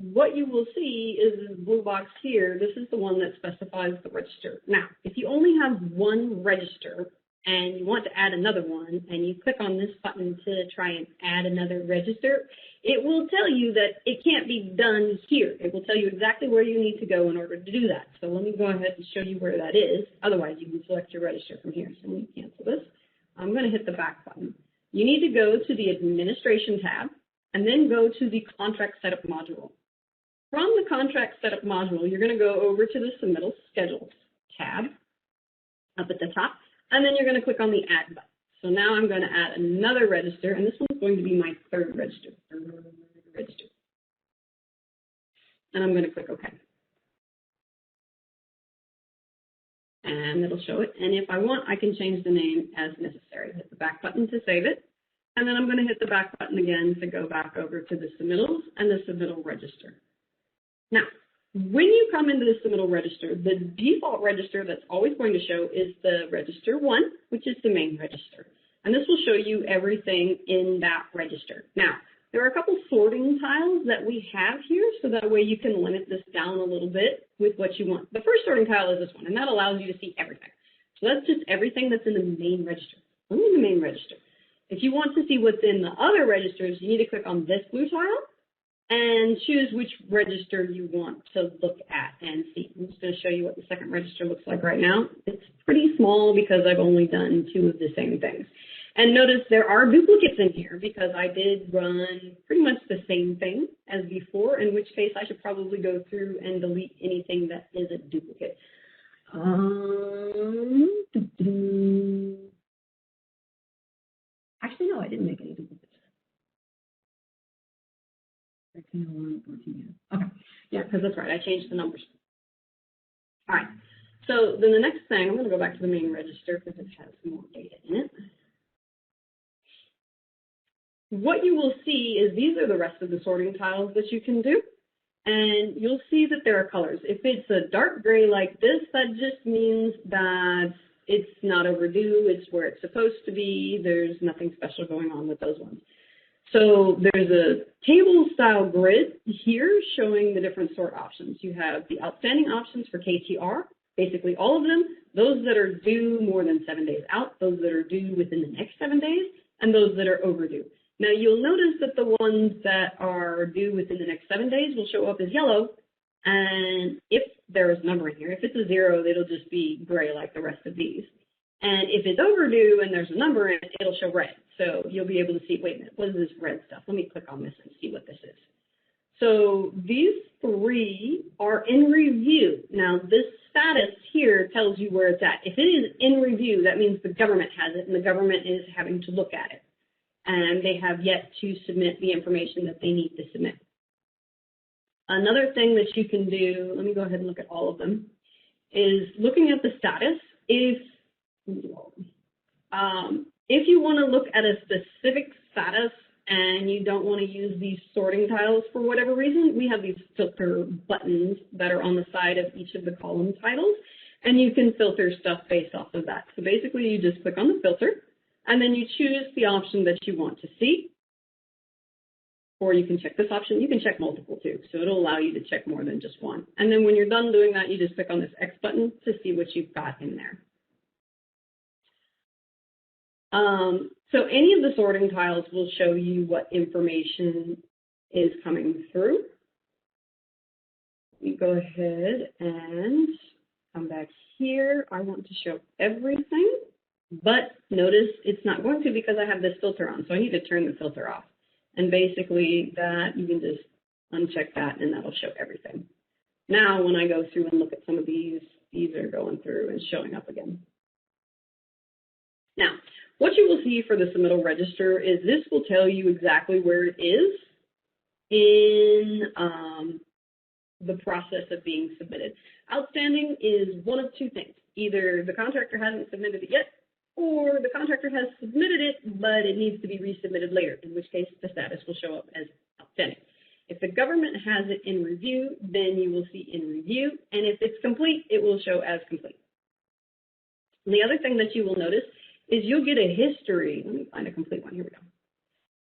what you will see is this blue box here. This is the one that specifies the register. Now, if you only have one register and you want to add another one, and you click on this button to try and add another register, it will tell you that it can't be done here. It will tell you exactly where you need to go in order to do that. So let me go ahead and show you where that is. Otherwise, you can select your register from here. So let me cancel this. I'm going to hit the back button. You need to go to the Administration tab, and then go to the Contract Setup module. From the Contract Setup module, you're going to go over to the Submittal Schedules tab up at the top, and then you're going to click on the Add button. So now I'm going to add another register, and this one's going to be my third register. And I'm going to click OK. And it'll show it. And if I want, I can change the name as necessary. Hit the back button to save it. And then I'm going to hit the back button again to go back over to the Submittals and the Submittal Register. Now, when you come into the Submittal Register, the default register that's always going to show is the Register 1, which is the main register. And this will show you everything in that register. Now, there are a couple sorting tiles that we have here, so that way you can limit this down a little bit with what you want. The first sorting tile is this one, and that allows you to see everything. So that's just everything that's in the main register, only the main register. If you want to see what's in the other registers, you need to click on this blue tile and choose which register you want to look at and see. I'm just going to show you what the second register looks like right now. It's pretty small because I've only done 2 of the same things. And notice there are duplicates in here because I did run pretty much the same thing as before, in which case I should probably go through and delete anything that is a duplicate. Actually, no, I didn't make any duplicates. 1301, 14. Okay, yeah, because that's right. I changed the numbers. All right. So then the next thing, I'm going to go back to the main register because it has more data in it. What you will see is these are the rest of the sorting tiles that you can do. And you'll see that there are colors. If it's a dark gray like this, that just means that it's not overdue. It's where it's supposed to be. There's nothing special going on with those ones. So there's a table-style grid here showing the different sort options. You have the outstanding options for KTR, basically all of them, those that are due more than 7 days out, those that are due within the next 7 days, and those that are overdue. Now, you'll notice that the ones that are due within the next 7 days will show up as yellow, and if there is a number in here, if it's a 0, it'll just be gray like the rest of these. And if it's overdue and there's a number in it, it'll show red. So you'll be able to see, wait a minute, what is this red stuff? Let me click on this and see what this is. So these 3 are in review. Now, this status here tells you where it's at. If it is in review, that means the government has it, and the government is having to look at it. And they have yet to submit the information that they need to submit. Another thing that you can do, let me go ahead and look at all of them, is looking at the status. If you want to look at a specific status and you don't want to use these sorting tiles for whatever reason, we have these filter buttons that are on the side of each of the column titles, and you can filter stuff based off of that. So basically, you just click on the filter, and then you choose the option that you want to see. Or you can check this option. You can check multiple too. So it'll allow you to check more than just one. And then when you're done doing that, you just click on this X button to see what you've got in there. So any of the sorting tiles will show you what information is coming through. You go ahead and come back here. I want to show everything. But notice it's not going to because I have this filter on, so I need to turn the filter off. And basically that, you can just uncheck that and that'll show everything. Now when I go through and look at some of these are going through and showing up again. Now, what you will see for the Submittal Register is this will tell you exactly where it is in the process of being submitted. Outstanding is one of two things. Either the contractor hasn't submitted it yet, or the contractor has submitted it, but it needs to be resubmitted later, in which case the status will show up as outstanding. If the government has it in review, then you will see in review, and if it's complete, it will show as complete. And the other thing that you will notice is you'll get a history. Let me find a complete one. Here we go.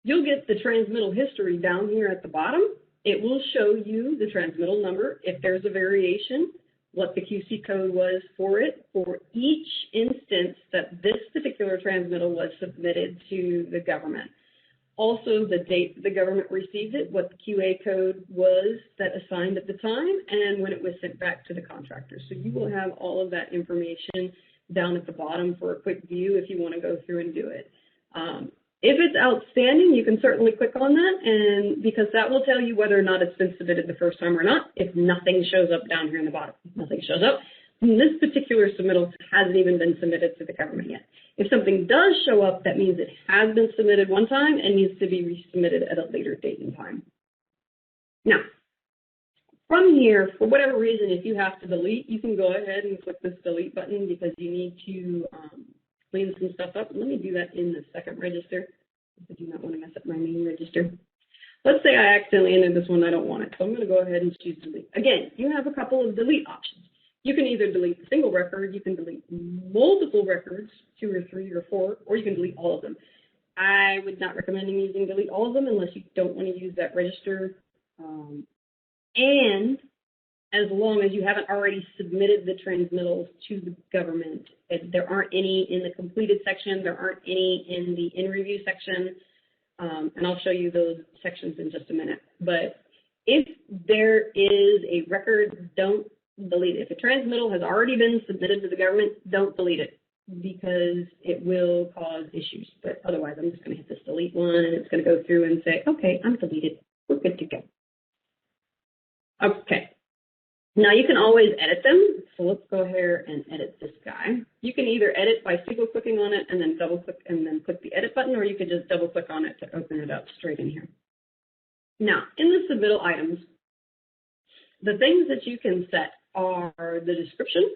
You'll get the transmittal history down here at the bottom. It will show you the transmittal number, if there's a variation, what the QC code was for it, for each instance that this particular transmittal was submitted to the government. Also, the date the government received it, what the QA code was that assigned at the time, and when it was sent back to the contractor. So you will have all of that information down at the bottom for a quick view if you want to go through and do it. If it's outstanding, you can certainly click on that, and because that will tell you whether or not it's been submitted the first time or not, if nothing shows up down here in the bottom. If nothing shows up, then this particular submittal hasn't even been submitted to the government yet. If something does show up, that means it has been submitted one time and needs to be resubmitted at a later date and time. Now, from here, for whatever reason, if you have to delete, you can go ahead and click this delete button because you need to clean some stuff up. Let me do that in the second register. I do not want to mess up my main register. Let's say I accidentally entered this one. I don't want it. So I'm going to go ahead and choose delete. Again, you have a couple of delete options. You can either delete a single record, you can delete multiple records, 2 or 3 or 4, or you can delete all of them. I would not recommend using delete all of them unless you don't want to use that register. And as long as you haven't already submitted the transmittals to the government. There aren't any in the completed section. There aren't any in the in review section. And I'll show you those sections in just a minute. But if there is a record, don't delete it. If a transmittal has already been submitted to the government, don't delete it because it will cause issues. But otherwise, I'm just going to hit this delete one, and it's going to go through and say, okay, I'm deleted. We're good to go. Okay. Now you can always edit them. So let's go here and edit this guy. You can either edit by single clicking on it and then double click and then click the edit button, or you could just double click on it to open it up straight in here. Now in the submittal items, the things that you can set are the description,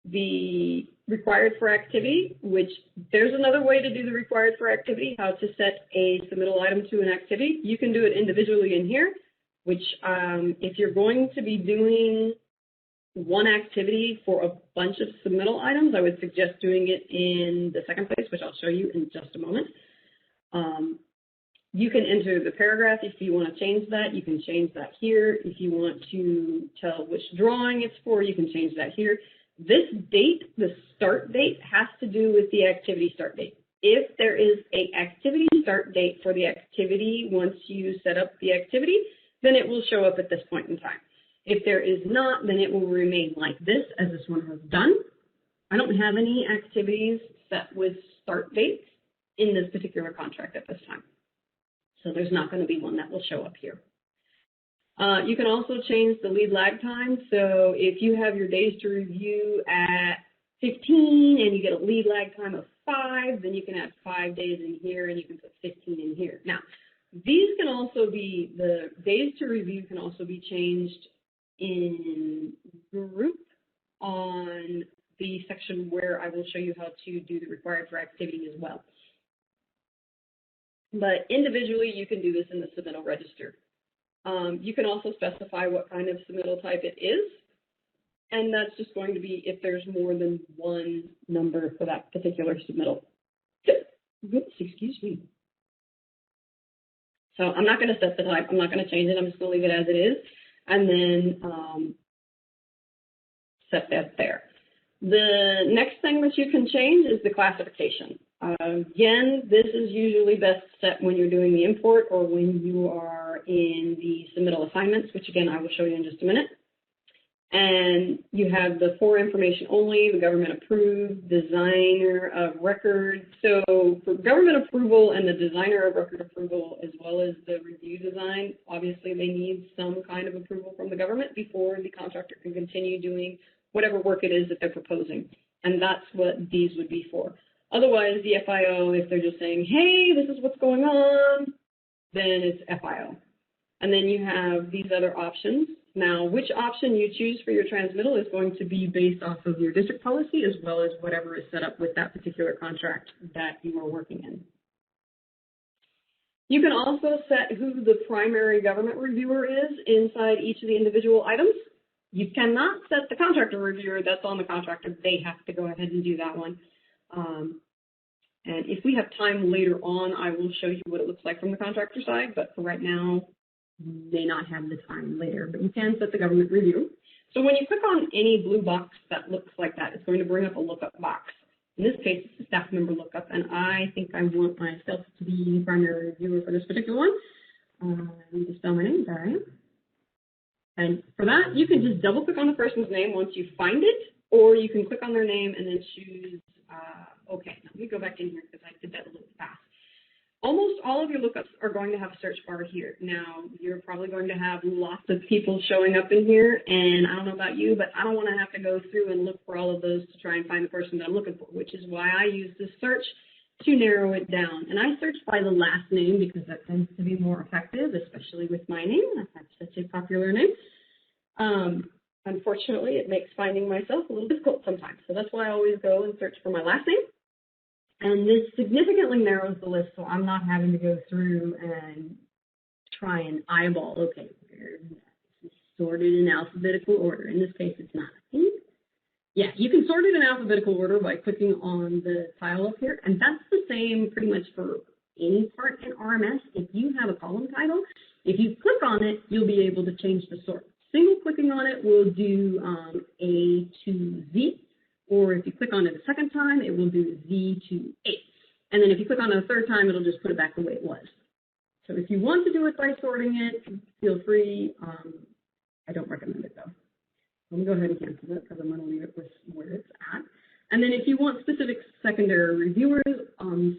the required for activity, which there's another way to do the required for activity, how to set a submittal item to an activity. You can do it individually in here, which if you're going to be doing one activity for a bunch of submittal items, I would suggest doing it in the second place, which I'll show you in just a moment. You can enter the paragraph if you want to change that. You can change that here. If you want to tell which drawing it's for, you can change that here. This date, the start date, has to do with the activity start date. If there is an activity start date for the activity once you set up the activity, then it will show up at this point in time. If there is not, then it will remain like this, as this one has done. I don't have any activities set with start dates in this particular contract at this time. So there's not going to be one that will show up here. You can also change the lead lag time. So if you have your days to review at 15 and you get a lead lag time of 5, then you can add 5 days in here and you can put 15 in here. Now, these can also be, the days to review can also be changed in group on the section where I will show you how to do the required for activity as well. But individually, you can do this in the Submittal Register. You can also specify what kind of submittal type it is, and that's just going to be if there's more than one number for that particular submittal. Oops, excuse me. So I'm not going to set the type. I'm not going to change it. I'm just going to leave it as it is, and then set that there. The next thing that you can change is the classification. Again, this is usually best set when you're doing the import or when you are in the submittal assignments, which again, I will show you in just a minute. And you have the for information only, the government approved, designer of record. So for government approval and the designer of record approval, as well as the review design, obviously they need some kind of approval from the government before the contractor can continue doing whatever work it is that they're proposing. And that's what these would be for. Otherwise, the FIO, if they're just saying, hey, this is what's going on, then it's FIO. And then you have these other options. Now, which option you choose for your transmittal is going to be based off of your district policy as well as whatever is set up with that particular contract that you are working in. You can also set who the primary government reviewer is inside each of the individual items. You cannot set the contractor reviewer. That's on the contractor. They have to go ahead and do that one. And if we have time later on, I will show you what it looks like from the contractor side, but for right now, may not have the time later, but you can set the government review. So when you click on any blue box that looks like that, it's going to bring up a lookup box. In this case, it's a staff member lookup, and I think I want myself to be the primary reviewer for this particular one. Let me just spell my name, sorry. And for that, you can just double click on the person's name once you find it, or you can click on their name and then choose, okay, now let me go back in here because I did that a little fast. Almost all of your lookups are going to have a search bar here. Now, you're probably going to have lots of people showing up in here, and I don't know about you, but I don't want to have to go through and look for all of those to try and find the person that I'm looking for, which is why I use this search to narrow it down. And I search by the last name because that tends to be more effective, especially with my name. That's such a popular name. Unfortunately, it makes finding myself a little difficult sometimes. So that's why I always go and search for my last name. And this significantly narrows the list, so I'm not having to go through and try and eyeball, okay, it's sorted in alphabetical order. In this case, it's not. Yeah, you can sort it in alphabetical order by clicking on the tile up here, and that's the same pretty much for any part in RMS. If you have a column title, if you click on it, you'll be able to change the sort. Single clicking on it will do A to Z. Or if you click on it a second time, it will do Z to 8. And then if you click on it a third time, it'll just put it back the way it was. So if you want to do it by sorting it, feel free. I don't recommend it, though. Let me go ahead and cancel it because I'm going to leave it with where it's at. And then if you want specific secondary reviewers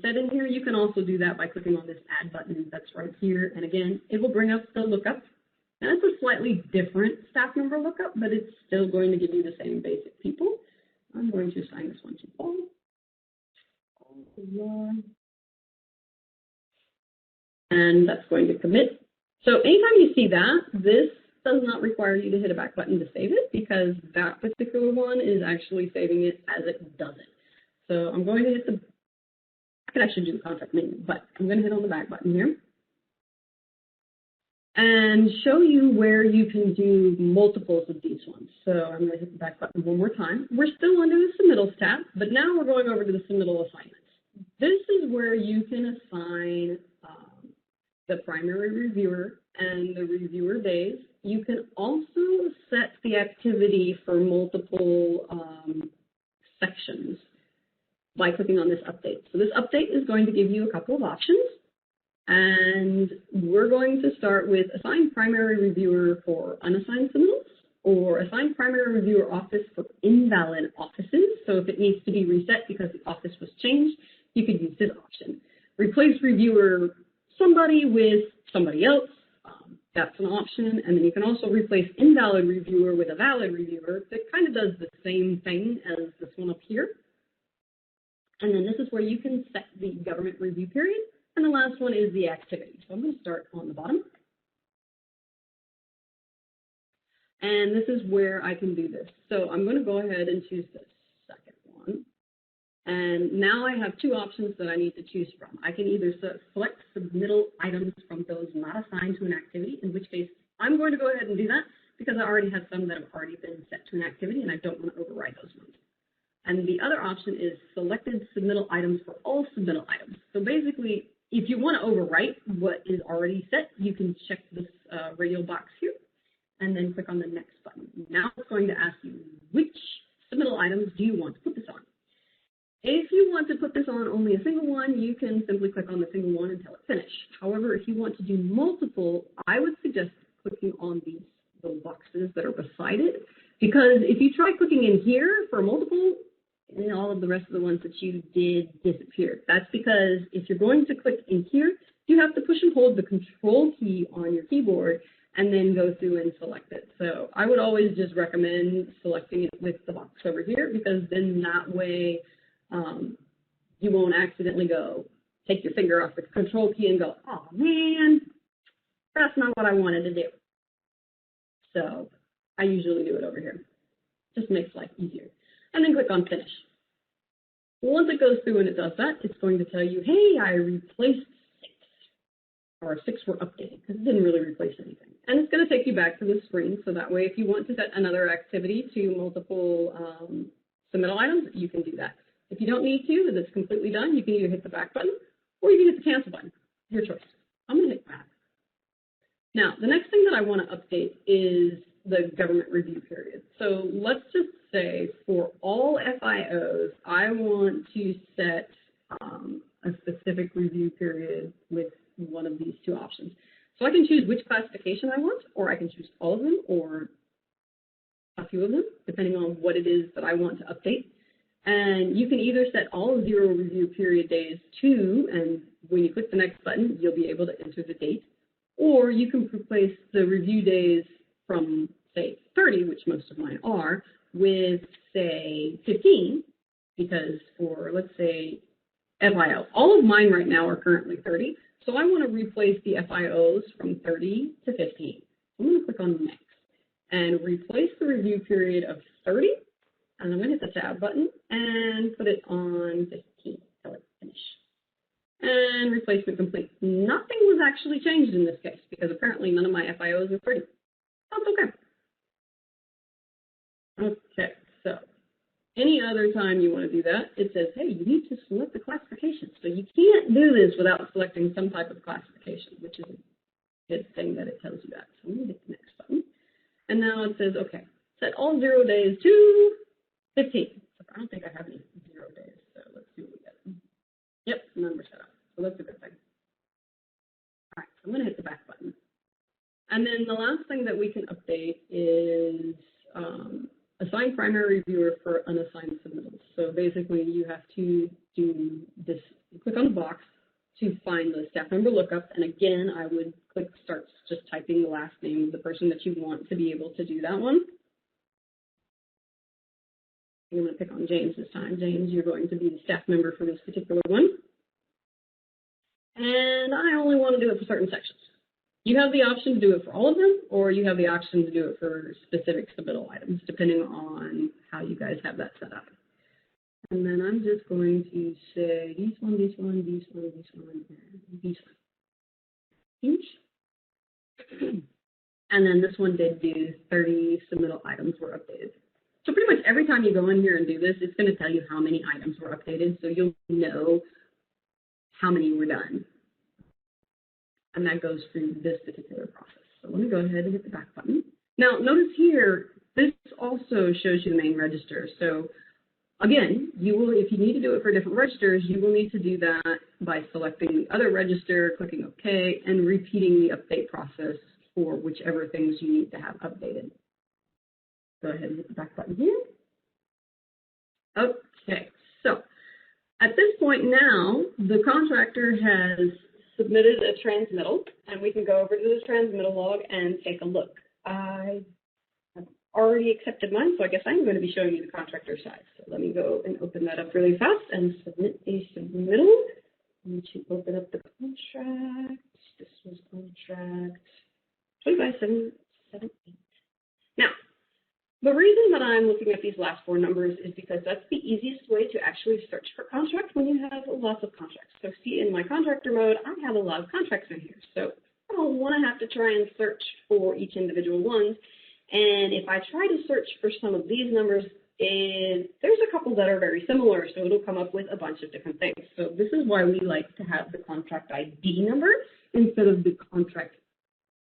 set in here, you can also do that by clicking on this Add button that's right here. And again, it will bring up the lookup. And it's a slightly different staff member lookup, but it's still going to give you the same basic people. I'm going to assign this one to Paul. And that's going to commit. So anytime you see that, this does not require you to hit a back button to save it, because that particular one is actually saving it as it does it. So I'm going to hit the, I could actually do the contract menu, but I'm going to hit on the back button here and show you where you can do multiples of these ones. So I'm going to hit the back button one more time. We're still under the Submittals tab, but now we're going over to the Submittal assignments. This is where you can assign the primary reviewer and the reviewer days. You can also set the activity for multiple sections by clicking on this update. So this update is going to give you a couple of options. And we're going to start with assign primary reviewer for unassigned submittals, or assign primary reviewer office for invalid offices. So if it needs to be reset because the office was changed, you could use this option. Replace reviewer somebody with somebody else. That's an option. And then you can also replace invalid reviewer with a valid reviewer. That kind of does the same thing as this one up here. And then this is where you can set the government review period. And the last one is the activity. So I'm going to start on the bottom. And this is where I can do this. So I'm going to go ahead and choose the second one. And now I have two options that I need to choose from. I can either select submittal items from those not assigned to an activity, in which case I'm going to go ahead and do that because I already have some that have already been set to an activity and I don't want to override those ones. And the other option is selected submittal items for all submittal items. So basically, if you want to overwrite what is already set, you can check this radio box here and then click on the next button. Now it's going to ask you which submittal items do you want to put this on. If you want to put this on only a single one, you can simply click on the single one until it's finished. However, if you want to do multiple, I would suggest clicking on these little boxes that are beside it, because if you try clicking in here for multiple, and all of the rest of the ones that you did disappear. That's because if you're going to click in here, you have to push and hold the control key on your keyboard and then go through and select it. So I would always just recommend selecting it with the box over here, because then that way you won't accidentally go take your finger off the control key and go, oh man, that's not what I wanted to do. So I usually do it over here. Just makes life easier. And then click on Finish. Once it goes through and it does that, it's going to tell you, hey, I replaced 6, or 6 were updated, because it didn't really replace anything. And it's going to take you back to the screen, so that way if you want to set another activity to multiple submittal items, you can do that. If you don't need to, and it's completely done, you can either hit the back button, or you can hit the cancel button. Your choice. I'm going to hit back. Now, the next thing that I want to update is the government review period. So let's just say for all FIOs, I want to set a specific review period with one of these two options. So I can choose which classification I want, or I can choose all of them, or a few of them, depending on what it is that I want to update. And you can either set all 0 review period days to, and when you click the next button, you'll be able to enter the date, or you can replace the review days from, say, 30, which most of mine are, with, say, 15, because for, let's say, FIO, all of mine right now are currently 30, so I want to replace the FIOs from 30 to 15. I'm going to click on Next and replace the review period of 30, and I'm going to hit the Tab button and put it on 15 until it's finished. And replacement complete. Nothing was actually changed in this case, because apparently none of my FIOs are 30. That's okay. Okay, so any other time you want to do that, it says, hey, you need to select the classification. So you can't do this without selecting some type of classification, which is a good thing that it tells you that. So I'm going to hit the next button. And now it says, okay, set all 0 days to 15. So I don't think I have any 0 days, so let's see what we get. Yep, none were set up. So that's a good thing. All right, so I'm going to hit the back button. And then the last thing that we can update is assign primary reviewer for unassigned submittals. So basically you have to do this, click on the box, to find the staff member lookup. And again, I would click start just typing the last name of the person that you want to be able to do that one. I'm going to pick on James this time. James, you're going to be the staff member for this particular one. And I only want to do it for certain sections. You have the option to do it for all of them, or you have the option to do it for specific submittal items, depending on how you guys have that set up. And then I'm just going to say these one, and these one. And then this one did do 30 submittal items were updated. So pretty much every time you go in here and do this, it's going to tell you how many items were updated, so you'll know how many were done. And that goes through this particular process. So let me go ahead and hit the back button. Now, notice here, this also shows you the main register. So again, you will, if you need to do it for different registers, you will need to do that by selecting the other register, clicking OK, and repeating the update process for whichever things you need to have updated. Go ahead and hit the back button here. Okay, so at this point now, the contractor has submitted a transmittal, and we can go over to the transmittal log and take a look. I have already accepted mine, so I guess I'm going to be showing you the contractor side. So let me go and open that up really fast and submit a submittal. I need to open up the contract. This was contract 25/778. Now, the reason that I'm looking at these last four numbers is because that's the easiest way to actually search for contract when you have lots of contracts. So see, in my contractor mode, I have a lot of contracts in here. So I don't want to have to try and search for each individual one. And if I try to search for some of these numbers, there's a couple that are very similar, so it'll come up with a bunch of different things. So this is why we like to have the contract ID number instead of the contract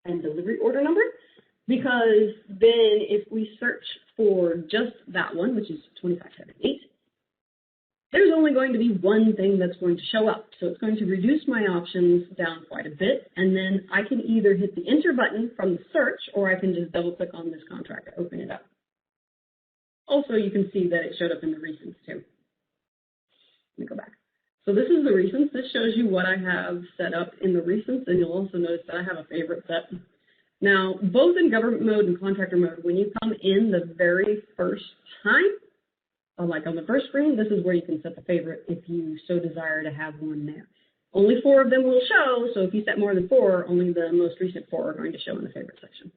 and delivery order number. Because then if we search for just that one, which is 25/7/8, there's only going to be one thing that's going to show up. So it's going to reduce my options down quite a bit. And then I can either hit the enter button from the search, or I can just double click on this contract to open it up. Also, you can see that it showed up in the recents too. Let me go back. So this is the recents. This shows you what I have set up in the recents, and you'll also notice that I have a favorite set. Now, both in government mode and contractor mode, when you come in the very first time, like on the first screen, this is where you can set the favorite if you so desire to have one there. Only 4 of them will show, so if you set more than 4, only the most recent 4 are going to show in the favorite section.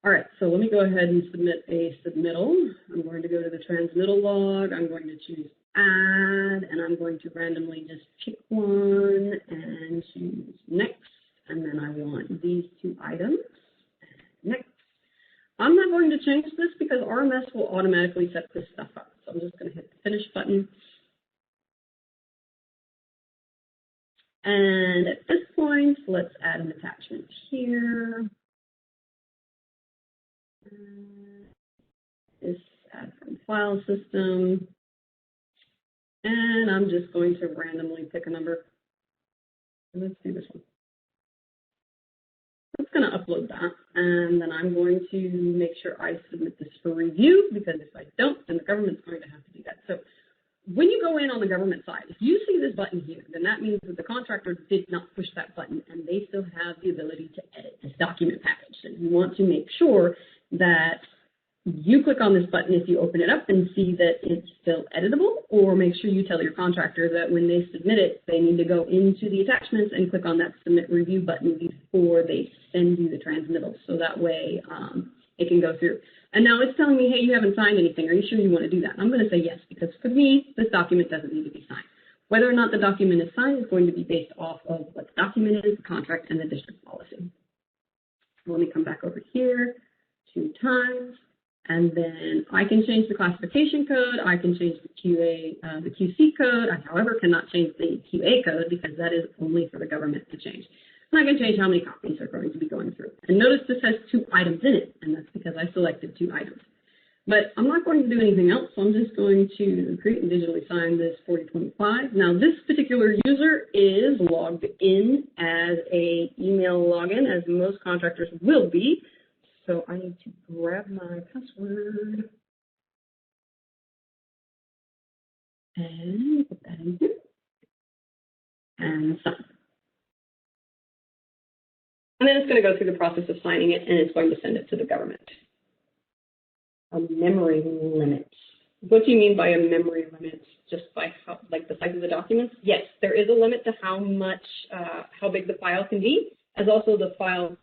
All right, so let me go ahead and submit a submittal. I'm going to go to the transmittal log. I'm going to choose add, and I'm going to randomly just pick one and choose next. And then I want these 2 items. Next. I'm not going to change this because RMS will automatically set this stuff up. So I'm just going to hit the finish button. And at this point, let's add an attachment here. This add from file system. And I'm just going to randomly pick a number. And let's do this one. It's going to upload that, and then I'm going to make sure I submit this for review, because if I don't, then the government's going to have to do that. So when you go in on the government side, if you see this button here, then that means that the contractor did not push that button, and they still have the ability to edit this document package. So you want to make sure that you click on this button if you open it up and see that it's still editable, or make sure you tell your contractor that when they submit it, they need to go into the attachments and click on that submit review button before they send you the transmittal. So that way it can go through. And now it's telling me, hey, you haven't signed anything. Are you sure you want to do that? I'm going to say yes, because for me, this document doesn't need to be signed. Whether or not the document is signed is going to be based off of what the document is, the contract, and the district policy. Let me come back over here 2 times. And then I can change the classification code. I can change the QC code. I, however, cannot change the QA code because that is only for the government to change. And I can change how many copies are going to be going through. And notice this has 2 items in it, and that's because I selected 2 items. But I'm not going to do anything else, so I'm just going to create and digitally sign this 4025. Now, this particular user is logged in as a email login, as most contractors will be. So I need to grab my password and put that in here. and sign. And then it's going to go through the process of signing it, and it's going to send it to the government. A memory limit. What do you mean by a memory limit? Just by how, like the size of the documents? Yes, there is a limit to how much, how big the file can be, as also the file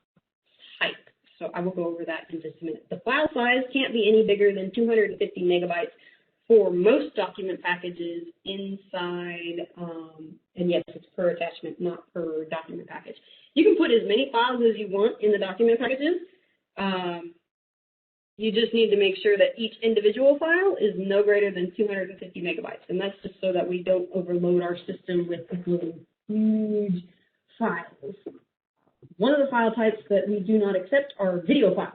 type. So I will go over that in just a minute. The file size can't be any bigger than 250 megabytes for most document packages inside, and yes, it's per attachment, not per document package. You can put as many files as you want in the document packages. You just need to make sure that each individual file is no greater than 250 megabytes. And that's just so that we don't overload our system with huge files. One of the file types that we do not accept are video files.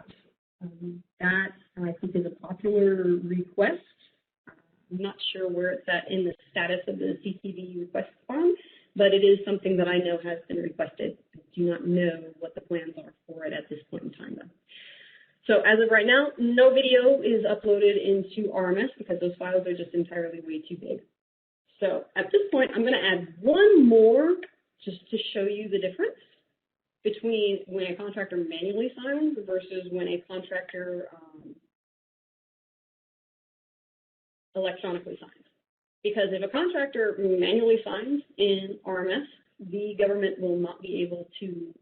That, I think, is a popular request. I'm not sure where it's at in the status of the CCV request form, but it is something that I know has been requested. I do not know what the plans are for it at this point in time, though. So as of right now, no video is uploaded into RMS because those files are just entirely way too big. So at this point, I'm going to add one more just to show you the difference between when a contractor manually signs versus when a contractor electronically signs. Because if a contractor manually signs in RMS, the government will not be able to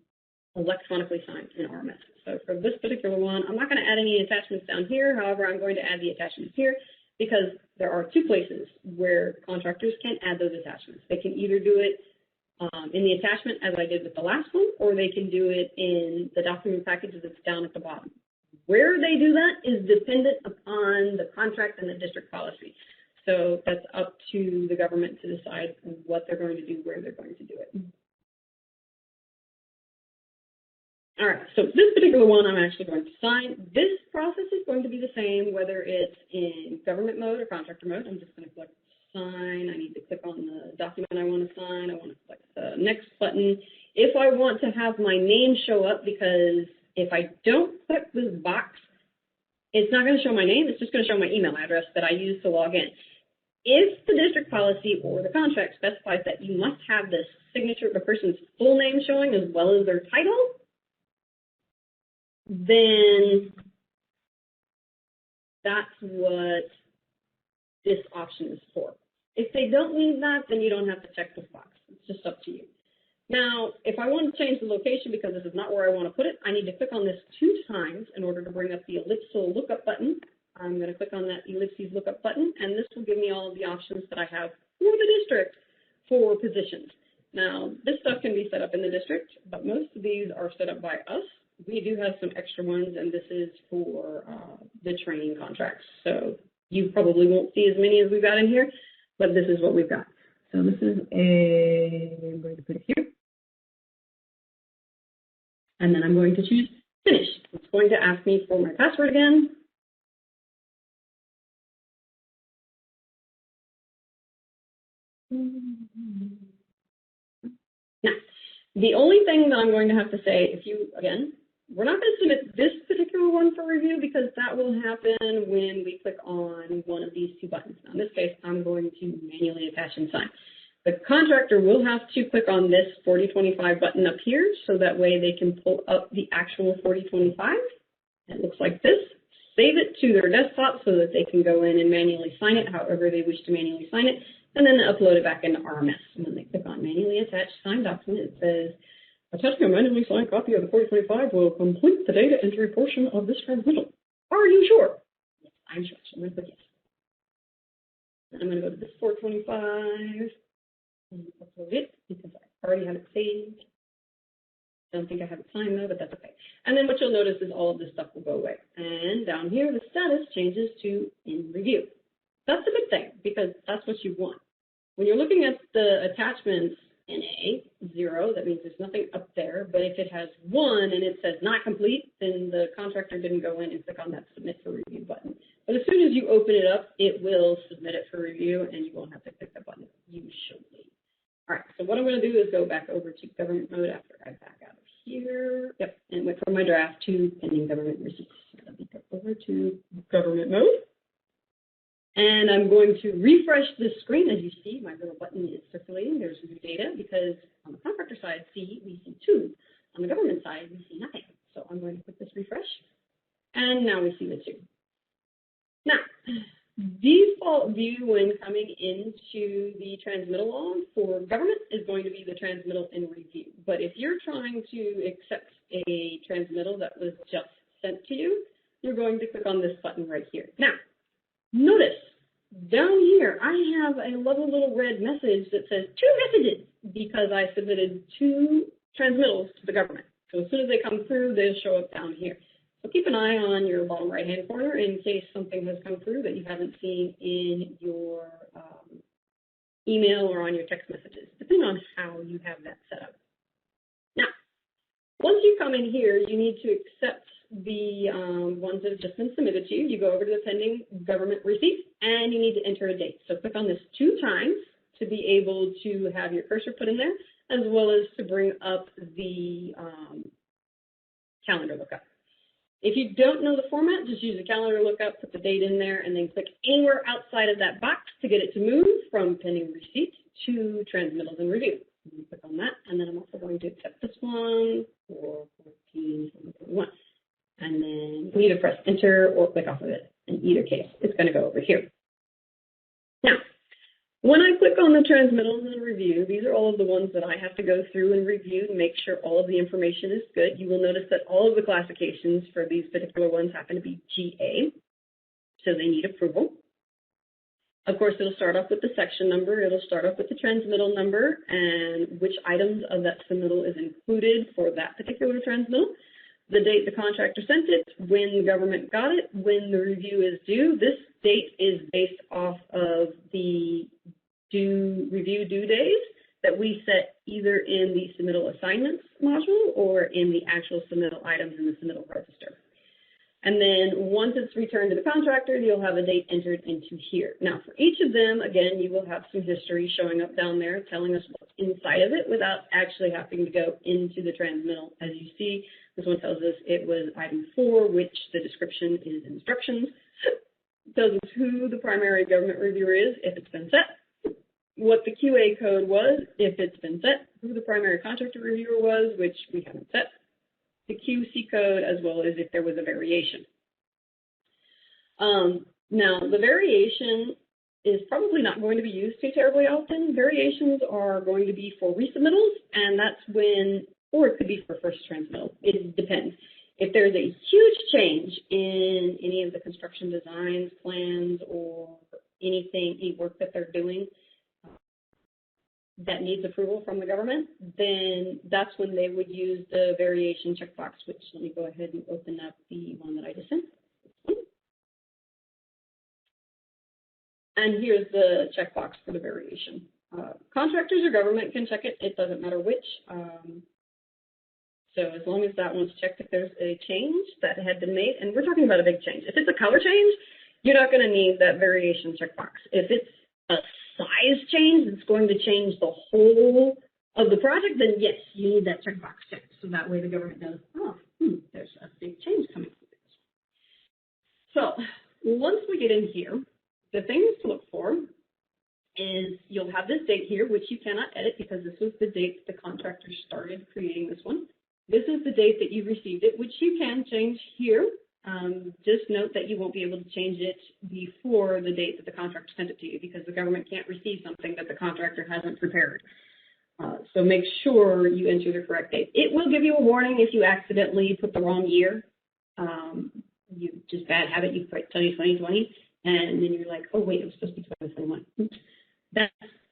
electronically sign in RMS. So for this particular one, I'm not going to add any attachments down here. However, I'm going to add the attachments here because there are two places where contractors can add those attachments. They can either do it in the attachment as I did with the last one, or they can do it in the document package that's down at the bottom. Where they do that is dependent upon the contract and the district policy. So that's up to the government to decide what they're going to do, where they're going to do it. All right, so this particular one I'm actually going to sign. This process is going to be the same whether it's in government mode or contractor mode. I'm just going to click sign. I need to click on the document I want to sign. I want to click the next button. If I want to have my name show up, because if I don't click this box, it's not going to show my name. It's just going to show my email address that I use to log in. If the district policy or the contract specifies that you must have the signature of the person's full name showing as well as their title, then that's what this option is for. If they don't need that, then you don't have to check this box. It's just up to you. Now, if I want to change the location because this is not where I want to put it, I need to click on this 2 times in order to bring up the elliptical lookup button. I'm going to click on that ellipses lookup button, and this will give me all of the options that I have for the district for positions. Now, this stuff can be set up in the district, but most of these are set up by us. We do have some extra ones, and this is for the training contracts. So you probably won't see as many as we've got in here, but this is what we've got. So this is I'm going to put it here. And then I'm going to choose finish. It's going to ask me for my password again. Now, the only thing that I'm going to have to say, again, we're not going to submit this particular one for review because that will happen when we click on one of these 2 buttons. Now, in this case, I'm going to manually attach and sign. The contractor will have to click on this 4025 button up here so that way they can pull up the actual 4025. It looks like this. Save it to their desktop so that they can go in and manually sign it however they wish to manually sign it, and then upload it back into RMS. And when they click on manually attach signed document, it says, attaching a manually signed copy of the 4025 will complete the data entry portion of this transmittal. Are you sure? Yes, I'm sure. So I'm going to put yes. Then I'm going to go to this 425 and upload it because I already have it saved. Don't think I have it signed though, but that's okay. And then what you'll notice is all of this stuff will go away. And down here, the status changes to in review. That's a good thing because that's what you want. When you're looking at the attachments in a 0, that means there's nothing up there. But if it has 1 and it says not complete, then the contractor didn't go in and click on that submit for review button. But as soon as you open it up, it will submit it for review and you won't have to click the button usually. All right, so what I'm going to do is go back over to government mode after I back out of here. Yep, and went from my draft to pending government receipts. So let me go over to government mode. And I'm going to refresh the screen. As you see, my little button is circulating. There's new data because on the contractor side, we see 2. On the government side, we see nothing. So I'm going to put this refresh. And now we see the 2. Now, default view when coming into the transmittal log for government is going to be the transmittal in review. But if you're trying to accept a transmittal that was just sent to you, you're going to click on this button right here. Now, notice down here, I have a lovely little red message that says 2 messages because I submitted 2 transmittals to the government. So as soon as they come through, they'll show up down here. So keep an eye on your bottom right-hand corner in case something has come through that you haven't seen in your email or on your text messages, depending on how you have that set up. Now, once you come in here, you need to accept the ones that have just been submitted to you. You go over to the pending government receipts, and you need to enter a date. So click on this 2 times to be able to have your cursor put in there, as well as to bring up the calendar lookup. If you don't know the format, just use the calendar lookup, put the date in there, and then click anywhere outside of that box to get it to move from pending receipt to transmittals and review. You click on that, and then I'm also going to accept this one for 14.1. And then you either press enter or click off of it. In either case, it's going to go over here. Now, when I click on the transmittals and review, these are all of the ones that I have to go through and review and make sure all of the information is good. You will notice that all of the classifications for these particular ones happen to be GA, so they need approval. Of course, it'll start off with the section number, it'll start off with the transmittal number and which items of that submittal is included for that particular transmittal, the date the contractor sent it, when the government got it, when the review is due. This date is based off of the review due days that we set either in the submittal assignments module or in the actual submittal items in the Submittal Register. And then once it's returned to the contractor, you'll have a date entered into here. Now, for each of them, again, you will have some history showing up down there telling us what's inside of it without actually having to go into the transmittal. As you see, this one tells us it was item 4, which the description is instructions. It tells us who the primary government reviewer is, if it's been set, what the QA code was, if it's been set, who the primary contractor reviewer was, which we haven't set, the QC code, as well as if there was a variation. Now, the variation is probably not going to be used too terribly often. Variations are going to be for resubmittals, and that's when, or it could be for first transmittal. It depends. If there's a huge change in any of the construction designs, plans, or any work that they're doing that needs approval from the government, then that's when they would use the variation checkbox, which let me go ahead and open up the one that I just sent. And here's the checkbox for the variation. Contractors or government can check it. It doesn't matter which. So as long as that one's checked, if there's a change that had been made, and we're talking about a big change. If it's a color change, you're not going to need that variation checkbox. If it's a size change that's going to change the whole of the project, then yes, you need that checkbox checked. So that way the government knows, oh, there's a big change coming. So once we get in here, the things to look for is you'll have this date here, which you cannot edit because this was the date the contractor started creating this one. This is the date that you received it, which you can change here. Just note that you won't be able to change it before the date that the contractor sent it to you because the government can't receive something that the contractor hasn't prepared. So make sure you enter the correct date. It will give you a warning if you accidentally put the wrong year. You just bad habit, you tell you 2020, and then you're like, oh wait, it was supposed to be 2021.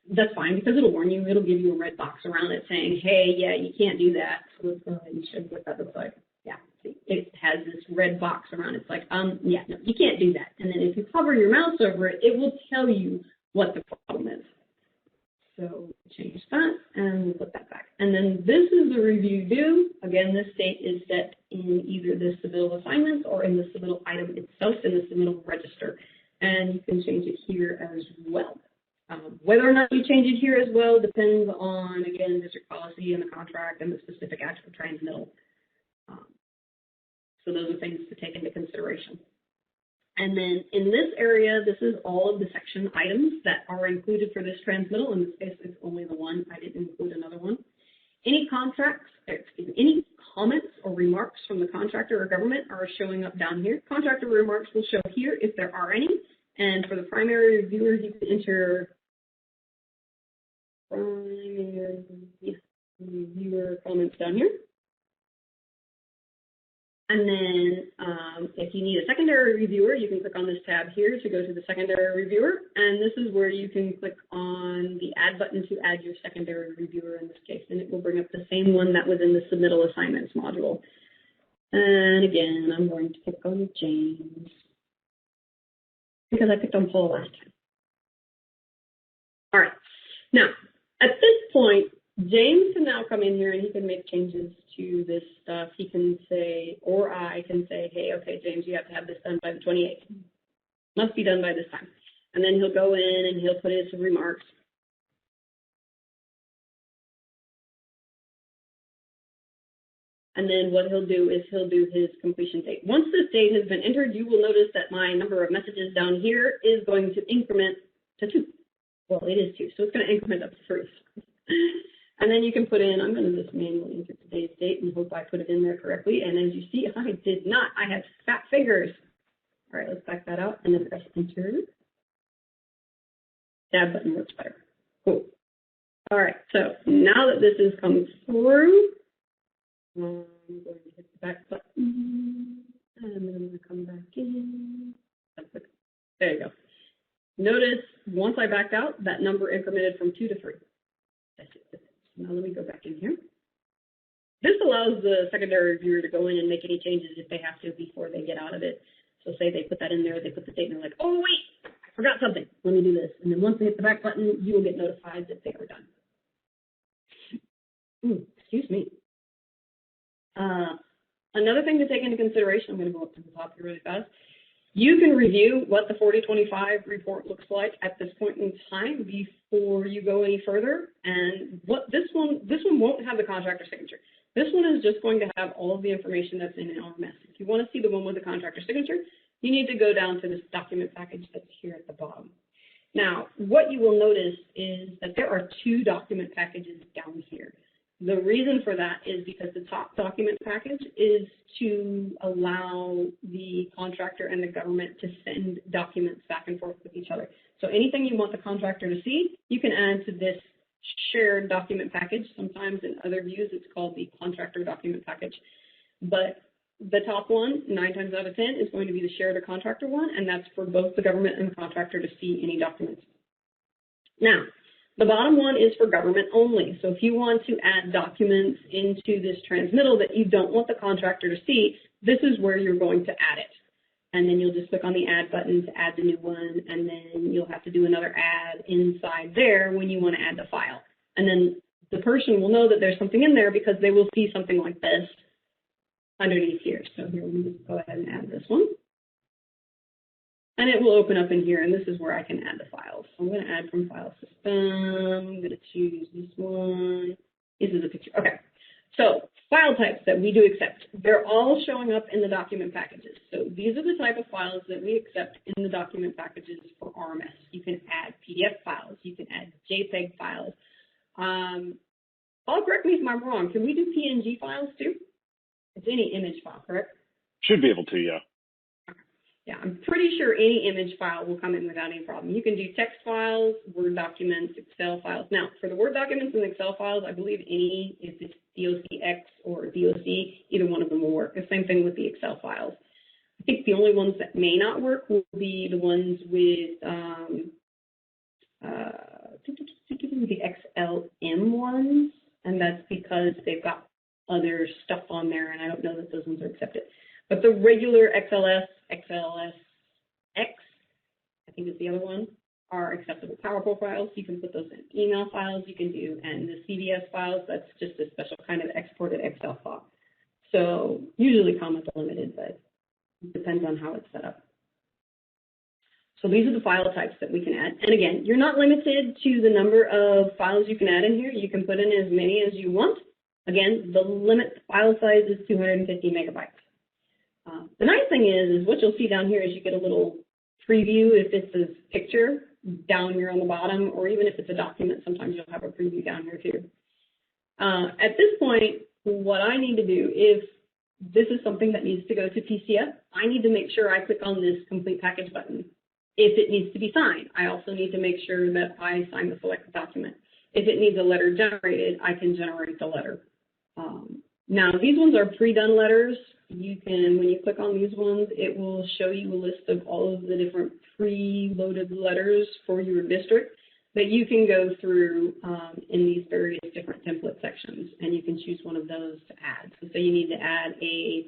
That's fine because it'll warn you. It'll give you a red box around it saying, hey, yeah, you can't do that. So let's go ahead and show you what that looks like. Yeah, see, it has this red box around it. It's like, yeah, no, you can't do that. And then if you hover your mouse over it, it will tell you what the problem is. So change that and we'll put that back. And then this is the review due. Again, this date is set in either the submittal assignments or in the submittal item itself in the submittal register. And you can change it here as well. Whether or not you change it here as well depends on, again, district policy and the contract and the specific actual transmittal. So those are things to take into consideration. And then in this area, this is all of the section items that are included for this transmittal. In this case, it's only the one. I didn't include another one. Any any comments or remarks from the contractor or government are showing up down here. Contractor remarks will show here if there are any. And for the primary reviewers, you can enter reviewer comments down here. And then if you need a secondary reviewer, you can click on this tab here to go to the secondary reviewer. And this is where you can click on the add button to add your secondary reviewer in this case. And it will bring up the same one that was in the submittal assignments module. And again, I'm going to click on James because I picked on Paul last time. All right. Now, at this point, James can now come in here and he can make changes to this stuff. He can say, or I can say, hey, okay, James, you have to have this done by the 28th. Must be done by this time. And then he'll go in and he'll put in some remarks. And then what he'll do is he'll do his completion date. Once this date has been entered, you will notice that my number of messages down here is going to increment to 2. Well, it is 2, so it's going to increment up to 3. And then you can put in, I'm going to just manually enter today's date and hope I put it in there correctly. And as you see, I did not. I have fat fingers. All right, let's back that out and then press enter. Tab button works better. Cool. All right, so now that this has come through, I'm going to hit the back button and then I'm going to come back in. There you go. Notice once I backed out, that number incremented from 2 to 3. That's it. Now let me go back in here. This allows the secondary reviewer to go in and make any changes if they have to before they get out of it. So say they put that in there, they put the date, and they're like, oh, wait, I forgot something. Let me do this. And then once they hit the back button, you will get notified that they are done. Excuse me. Another thing to take into consideration, I'm going to go up to the top here really fast. You can review what the 4025 report looks like at this point in time before you go any further. And what this one won't have the contractor signature. This one is just going to have all of the information that's in an RMS. If you want to see the one with the contractor signature, you need to go down to this document package that's here at the bottom. Now, what you will notice is that there are 2 document packages down here. The reason for that is because the top document package is to allow the contractor and the government to send documents back and forth with each other. So anything you want the contractor to see, you can add to this shared document package. Sometimes in other views, it's called the contractor document package. But the top one, 9 times out of 10, is going to be the shared or contractor one, and that's for both the government and the contractor to see any documents. Now, the bottom one is for government only. So if you want to add documents into this transmittal that you don't want the contractor to see, this is where you're going to add it. And then you'll just click on the add button to add the new one, and then you'll have to do another add inside there when you want to add the file. And then the person will know that there's something in there because they will see something like this underneath here. So here, let me just go ahead and add this one. And it will open up in here, and this is where I can add the files. So I'm going to add from file system. I'm going to choose this one. This is a picture. Okay. So file types that we do accept, they're all showing up in the document packages. So these are the type of files that we accept in the document packages for RMS. You can add PDF files. You can add JPEG files. Paul, correct me if I'm wrong. Can we do PNG files too? It's any image file, correct? Should be able to, yeah. Yeah, I'm pretty sure any image file will come in without any problem. You can do text files, Word documents, Excel files. Now, for the Word documents and Excel files, I believe any, if it's DOCX or DOC, either one of them will work. The same thing with the Excel files. I think the only ones that may not work will be the ones with the XLM ones, and that's because they've got other stuff on there, and I don't know that those ones are accepted. But the regular XLSX, I think is the other one, are acceptable PowerPoint files. You can put those in email files. You can do, and the CVS files, that's just a special kind of exported Excel file. So usually comments are limited, but it depends on how it's set up. So these are the file types that we can add. And again, you're not limited to the number of files you can add in here. You can put in as many as you want. Again, the limit file size is 250 megabytes. The nice thing is what you'll see down here is you get a little preview if it's a picture down here on the bottom, or even if it's a document, sometimes you'll have a preview down here too. At this point, what I need to do, if this is something that needs to go to PCF, I need to make sure I click on this complete package button. If it needs to be signed, I also need to make sure that I sign the selected document. If it needs a letter generated, I can generate the letter. Now, these ones are pre-done letters. You can, when you click on these ones, it will show you a list of all of the different pre-loaded letters for your district that you can go through in these various different template sections, and you can choose one of those to add. So say you need to add a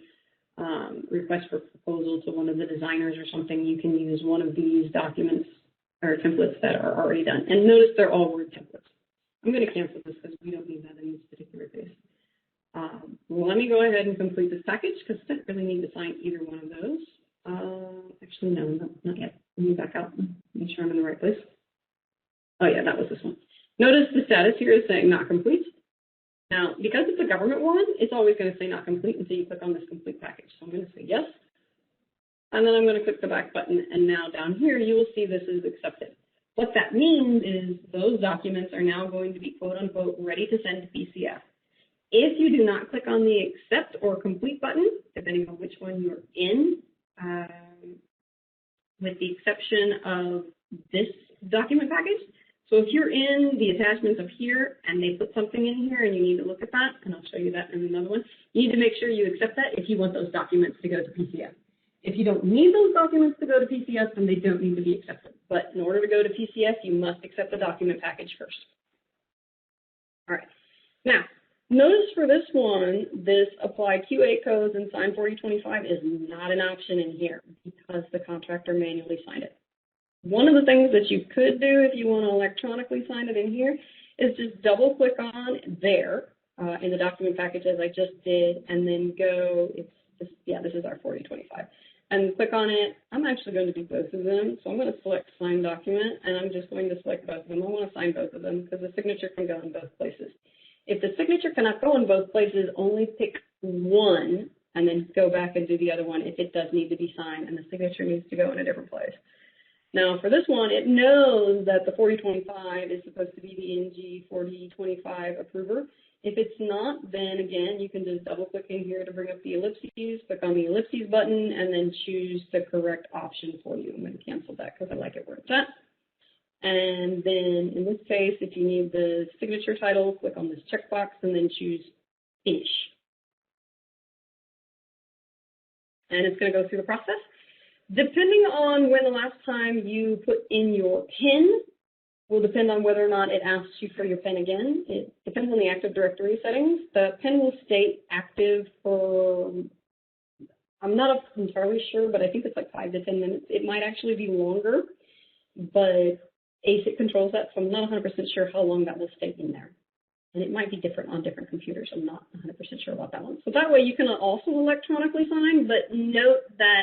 request for proposal to one of the designers or something, you can use one of these documents or templates that are already done. And notice they're all Word templates. I'm going to cancel this because we don't need that in this particular case. Well, let me go ahead and complete this package because I don't really need to sign either one of those. Actually, no, not yet. Let me back out and make sure I'm in the right place. Oh, yeah, that was this one. Notice the status here is saying not complete. Now, because it's a government one, it's always going to say not complete until you click on this complete package. So I'm going to say yes. And then I'm going to click the back button. And now down here, you will see this is accepted. What that means is those documents are now going to be, quote unquote, ready to send to PCF. If you do not click on the accept or complete button, depending on which one you're in, with the exception of this document package. So if you're in the attachments of here and they put something in here and you need to look at that, and I'll show you that in another one, you need to make sure you accept that if you want those documents to go to PCF. If you don't need those documents to go to PCF, then they don't need to be accepted. But in order to go to PCF, you must accept the document package first. All right. Now, notice for this one, this apply QA codes and sign 4025 is not an option in here because the contractor manually signed it. One of the things that you could do if you want to electronically sign it in here is just double click on there in the document package as I just did, and then go, it's just, yeah, this is our 4025. And click on it. I'm actually going to do both of them. So I'm going to select sign document, and I'm just going to select both of them. I want to sign both of them because the signature can go in both places. If the signature cannot go in both places, only pick one and then go back and do the other one if it does need to be signed and the signature needs to go in a different place. Now, for this one, it knows that the 4025 is supposed to be the NG 4025 approver. If it's not, then again, you can just double click in here to bring up the ellipses, click on the ellipses button, and then choose the correct option for you. I'm going to cancel that because I like it where it's at. And then in this case, if you need the signature title, click on this checkbox and then choose finish. And it's going to go through the process. Depending on when the last time you put in your PIN will depend on whether or not it asks you for your PIN again. It depends on the Active Directory settings. The PIN will stay active for, I'm not entirely sure, but I think it's like 5 to 10 minutes. It might actually be longer, but ASIC controls that, so I'm not 100% sure how long that will stay in there. And it might be different on different computers. I'm not 100% sure about that one. So that way you can also electronically sign, but note that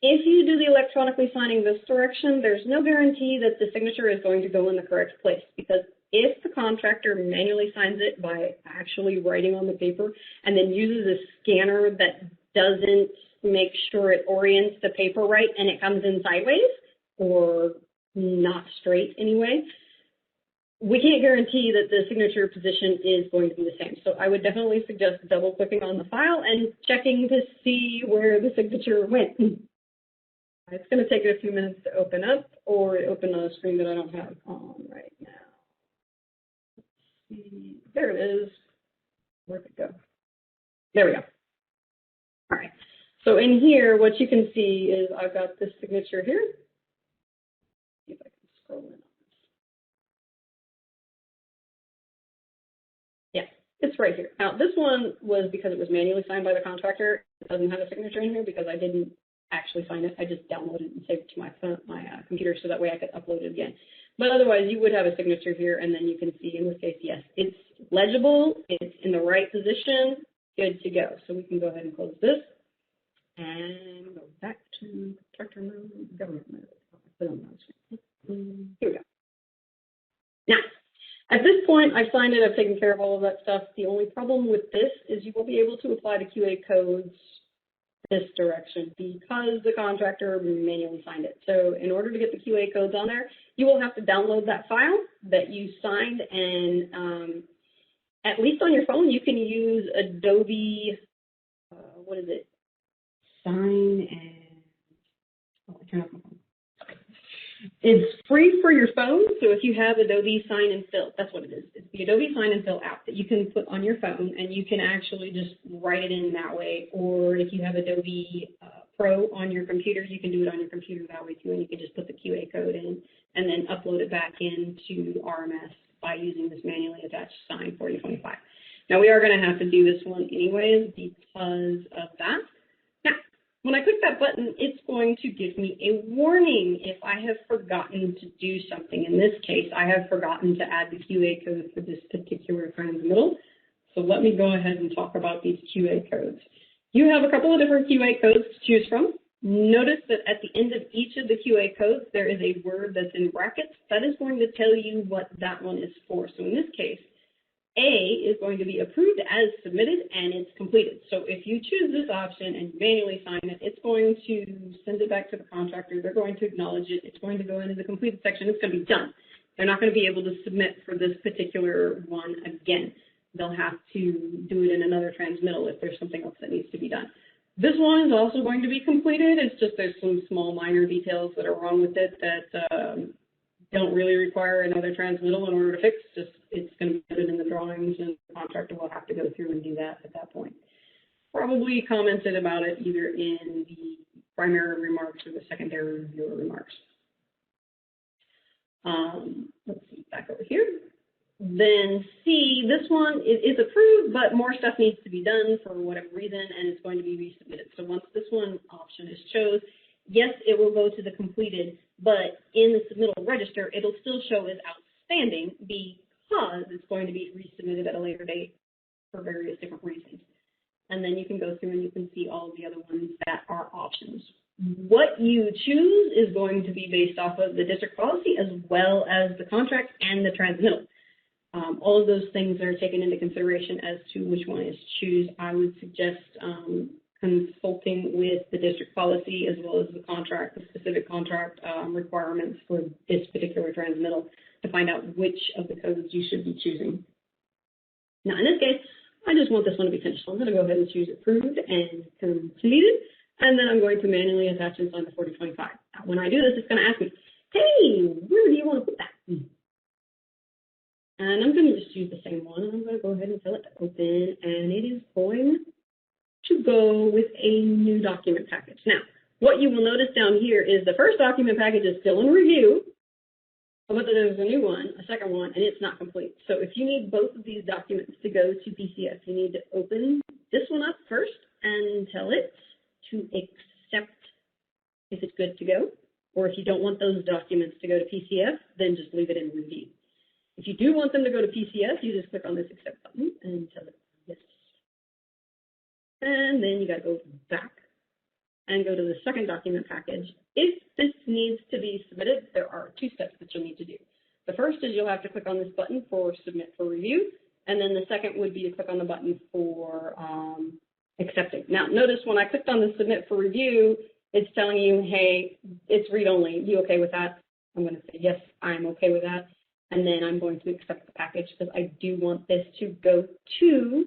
if you do the electronically signing this direction, there's no guarantee that the signature is going to go in the correct place, because if the contractor manually signs it by actually writing on the paper and then uses a scanner that doesn't make sure it orients the paper right and it comes in sideways or not straight anyway, we can't guarantee that the signature position is going to be the same. So I would definitely suggest double clicking on the file and checking to see where the signature went. It's going to take it a few minutes to open up, or open on a screen that I don't have on right now. Let's see. There it is. Where'd it go? There we go. All right. So in here, what you can see is I've got this signature here. See if I can scroll in on this. Yeah, it's right here. Now, this one was because it was manually signed by the contractor. It doesn't have a signature in here because I didn't actually sign it. I just downloaded it and saved it to my phone, my computer, so that way I could upload it again. But otherwise, you would have a signature here, and then you can see in this case, yes, it's legible, it's in the right position, good to go. So we can go ahead and close this and go back to contractor mode, government mode. Here we go. Now, at this point, I've signed it, I've taken care of all of that stuff. The only problem with this is you will be able to apply the QA codes this direction because the contractor manually signed it. So in order to get the QA codes on there, you will have to download that file that you signed, and at least on your phone, you can use Adobe, what is it? Sign and, I turn off my phone. It's free for your phone, so if you have Adobe Sign and Fill, that's what it is. It's the Adobe Sign and Fill app that you can put on your phone, and you can actually just write it in that way. Or if you have Adobe Pro on your computer, you can do it on your computer that way too, and you can just put the QA code in and then upload it back into RMS by using this manually attached sign 4025. Now, we are going to have to do this one anyways because of that. Now, when I click that button, it's going to give me a warning if I have forgotten to do something. In this case, I have forgotten to add the QA code for this particular transmittal. So let me go ahead and talk about these QA codes. You have a couple of different QA codes to choose from. Notice that at the end of each of the QA codes, there is a word that's in brackets. That is going to tell you what that one is for. So in this case, A is going to be approved as submitted and it's completed. So if you choose this option and manually sign it, it's going to send it back to the contractor. They're going to acknowledge it. It's going to go into the completed section. It's going to be done. They're not going to be able to submit for this particular one again. They'll have to do it in another transmittal if there's something else that needs to be done. This one is also going to be completed. It's just there's some small minor details that are wrong with it that don't really require another transmittal in order to fix. Just it's going to be put in the drawings, and the contractor will have to go through and do that at that point. Probably commented about it either in the primary remarks or the secondary reviewer remarks. Let's see, back over here. Then C, this one is approved, but more stuff needs to be done for whatever reason, and it's going to be resubmitted. So once this one option is chosen, yes, it will go to the completed, but in the submittal register, it'll still show as outstanding because it's going to be resubmitted at a later date for various different reasons. And then you can go through and you can see all of the other ones that are options. What you choose is going to be based off of the district policy as well as the contract and the transmittal. All of those things are taken into consideration as to which one is to choose. I would suggest consulting with the district policy as well as the contract, the specific contract requirements for this particular transmittal to find out which of the codes you should be choosing. Now, in this case, I just want this one to be finished. So I'm going to go ahead and choose approved and completed, and then I'm going to manually attach and sign the 4025. Now, when I do this, it's going to ask me, hey, where do you want to put that? And I'm going to just use the same one, and I'm going to go ahead and tell it to open, and it is going to go with a new document package. Now, what you will notice down here is the first document package is still in review, but there's a new one, a second one, and it's not complete. So if you need both of these documents to go to PCF, you need to open this one up first and tell it to accept if it's good to go, or if you don't want those documents to go to PCF, then just leave it in review. If you do want them to go to PCF, you just click on this accept button and tell it yes. And then you got to go back and go to the second document package. If this needs to be submitted, there are two steps that you'll need to do. The first is you'll have to click on this button for submit for review. And then the second would be to click on the button for accepting. Now, notice when I clicked on the submit for review, it's telling you, hey, it's read only. You okay with that? I'm going to say, yes, I'm okay with that. And then I'm going to accept the package because I do want this to go to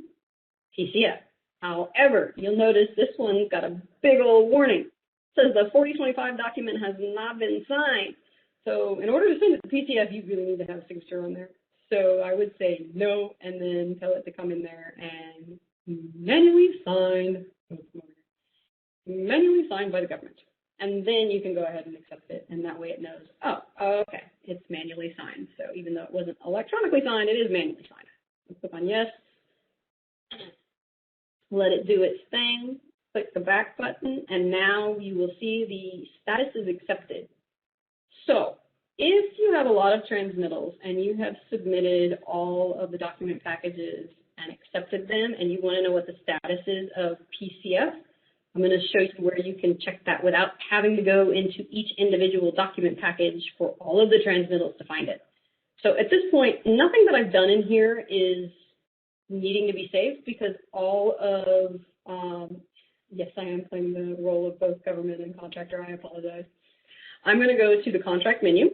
PCF. However, you'll notice this one's got a big old warning. It says the 4025 document has not been signed. So in order to send it to PCF, you really need to have a signature on there. So I would say no, and then tell it to come in there and manually signed by the government. And then you can go ahead and accept it, and that way it knows, oh, okay, it's manually signed. So even though it wasn't electronically signed, it is manually signed. Let's click on yes. Let it do its thing. Click the back button, and now you will see the status is accepted. So if you have a lot of transmittals and you have submitted all of the document packages and accepted them, and you want to know what the status is of PCF, I'm going to show you where you can check that without having to go into each individual document package for all of the transmittals to find it. So at this point, nothing that I've done in here is needing to be saved because all of, yes, I I am playing the role of both government and contractor. I apologize. I'm going to go to the contract menu.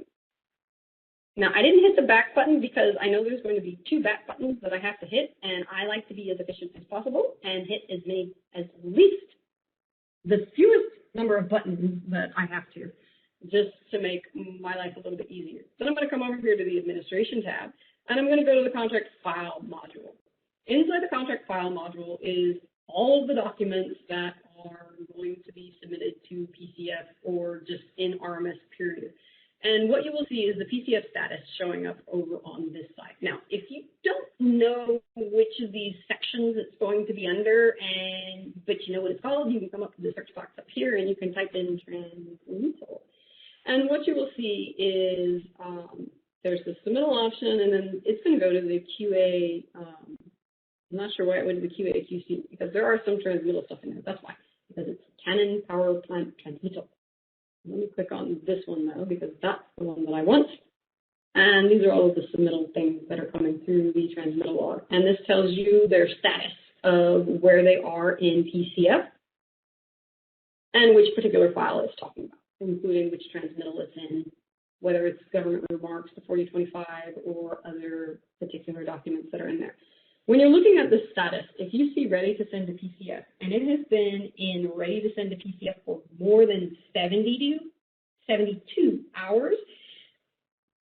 Now, I didn't hit the back button because I know there's going to be 2 back buttons that I have to hit, and I like to be as efficient as possible and hit the fewest number of buttons that I have to, just to make my life a little bit easier. Then I'm going to come over here to the Administration tab, and I'm going to go to the Contract File module. Inside the Contract File module is all of the documents that are going to be submitted to PCF or just in RMS period. And what you will see is the PCF status showing up over on this side. Now, if you don't know which of these sections it's going to be under, but you know what it's called, you can come up to the search box up here and you can type in Transmittal. And what you will see is there's the submittal option, and then it's going to go to the QA. I'm not sure why it went to the QA QC, because there are some transmittal stuff in there. That's why, because it's Canon Power Plant Transmittal. Let me click on this one though, because that's the one that I want. And these are all of the submittal things that are coming through the transmittal log. And this tells you their status of where they are in PCF and which particular file it's talking about, including which transmittal it's in, whether it's government remarks, the 4025, or other particular documents that are in there. When you're looking at the status, if you see ready to send to PCF, and it has been in ready to send to PCF for more than 72 hours,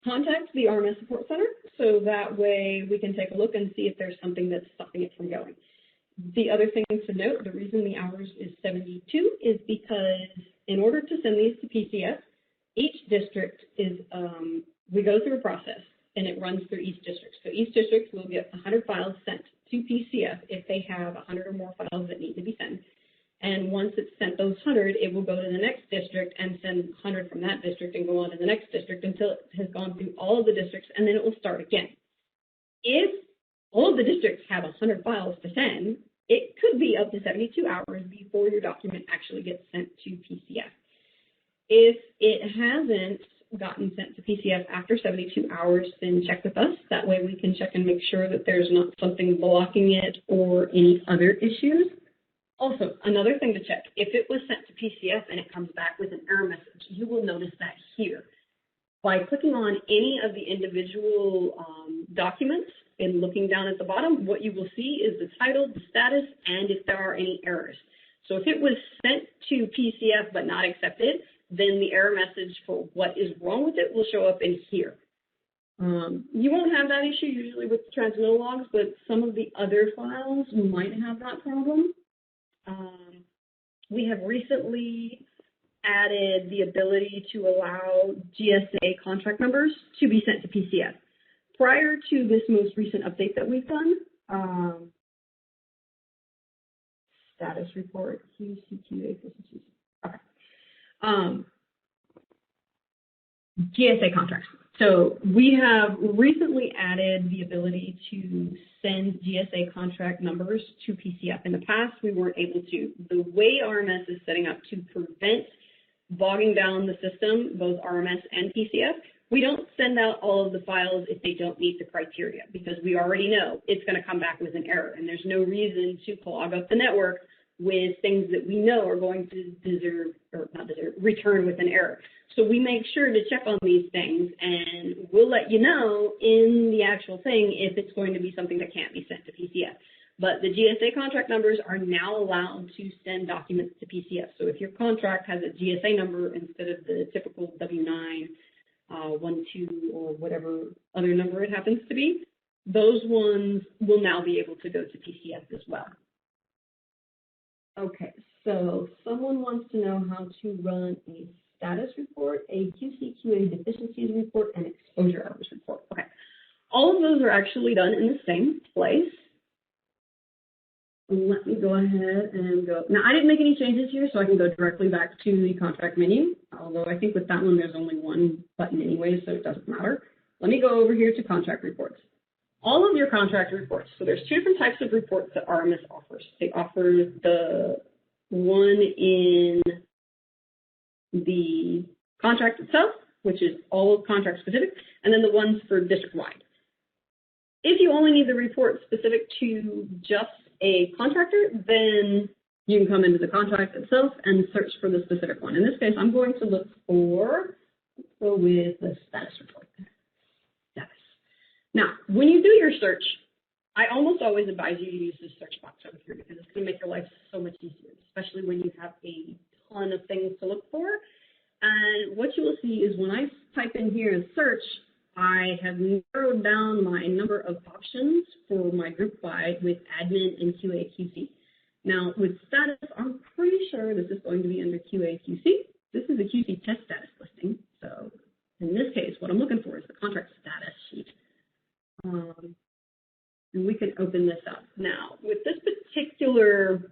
contact the RMS Support Center so that way we can take a look and see if there's something that's stopping it from going. The other thing to note, the reason the hours is 72 is because in order to send these to PCF, each district is, we go through a process, and it runs through each district. So each district will get 100 files sent to PCF if they have 100 or more files that need to be sent. And once it's sent those 100, it will go to the next district and send 100 from that district and go on to the next district until it has gone through all of the districts, and then it will start again. If all of the districts have 100 files to send, it could be up to 72 hours before your document actually gets sent to PCF. If it hasn't gotten sent to PCF after 72 hours, then check with us. That way we can check and make sure that there's not something blocking it or any other issues. Also, another thing to check, if it was sent to PCF and it comes back with an error message, you will notice that here. By clicking on any of the individual documents and looking down at the bottom, what you will see is the title, the status, and if there are any errors. So if it was sent to PCF but not accepted, then the error message for what is wrong with it will show up in here. You won't have that issue usually with the transmittal logs, but some of the other files might have that problem. We have recently added the ability to allow GSA contract numbers to be sent to PCF. Prior to this most recent update that we've done, status report, QCQA, okay. GSA contracts. So we have recently added the ability to send GSA contract numbers to PCF. In the past, we weren't able to. The way RMS is setting up to prevent bogging down the system, both RMS and PCF, we don't send out all of the files if they don't meet the criteria, because we already know it's going to come back with an error, and there's no reason to clog up the network with things that we know are going to return with an error. So we make sure to check on these things, and we'll let you know in the actual thing if it's going to be something that can't be sent to PCF. But the GSA contract numbers are now allowed to send documents to PCF. So if your contract has a GSA number instead of the typical W9, 12, or whatever other number it happens to be, those ones will now be able to go to PCF as well. Okay, so someone wants to know how to run a status report, a QC/QA deficiencies report, and exposure hours report. Okay, all of those are actually done in the same place. Let me go ahead and go. Now, I didn't make any changes here, so I can go directly back to the contract menu, although I think with that one, there's only one button anyway, so it doesn't matter. Let me go over here to contract reports. All of your contract reports, so there's two different types of reports that RMS offers. They offer the one in the contract itself, which is all contract specific, and then the ones for district-wide. If you only need the report specific to just a contractor, then you can come into the contract itself and search for the specific one. In this case, I'm going to look for, go with the status report. Status. Now, when you do your search, I almost always advise you to use this search box over here because it's going to make your life so much easier, especially when you have a ton of things to look for. And what you will see is when I type in here and search, I have narrowed down my number of options for my group by with admin and QA/QC. Now, with status, I'm pretty sure this is going to be under QA/QC. This is a QC test status listing. So in this case, what I'm looking for is the contract status sheet. And we can open this up. Now, with this particular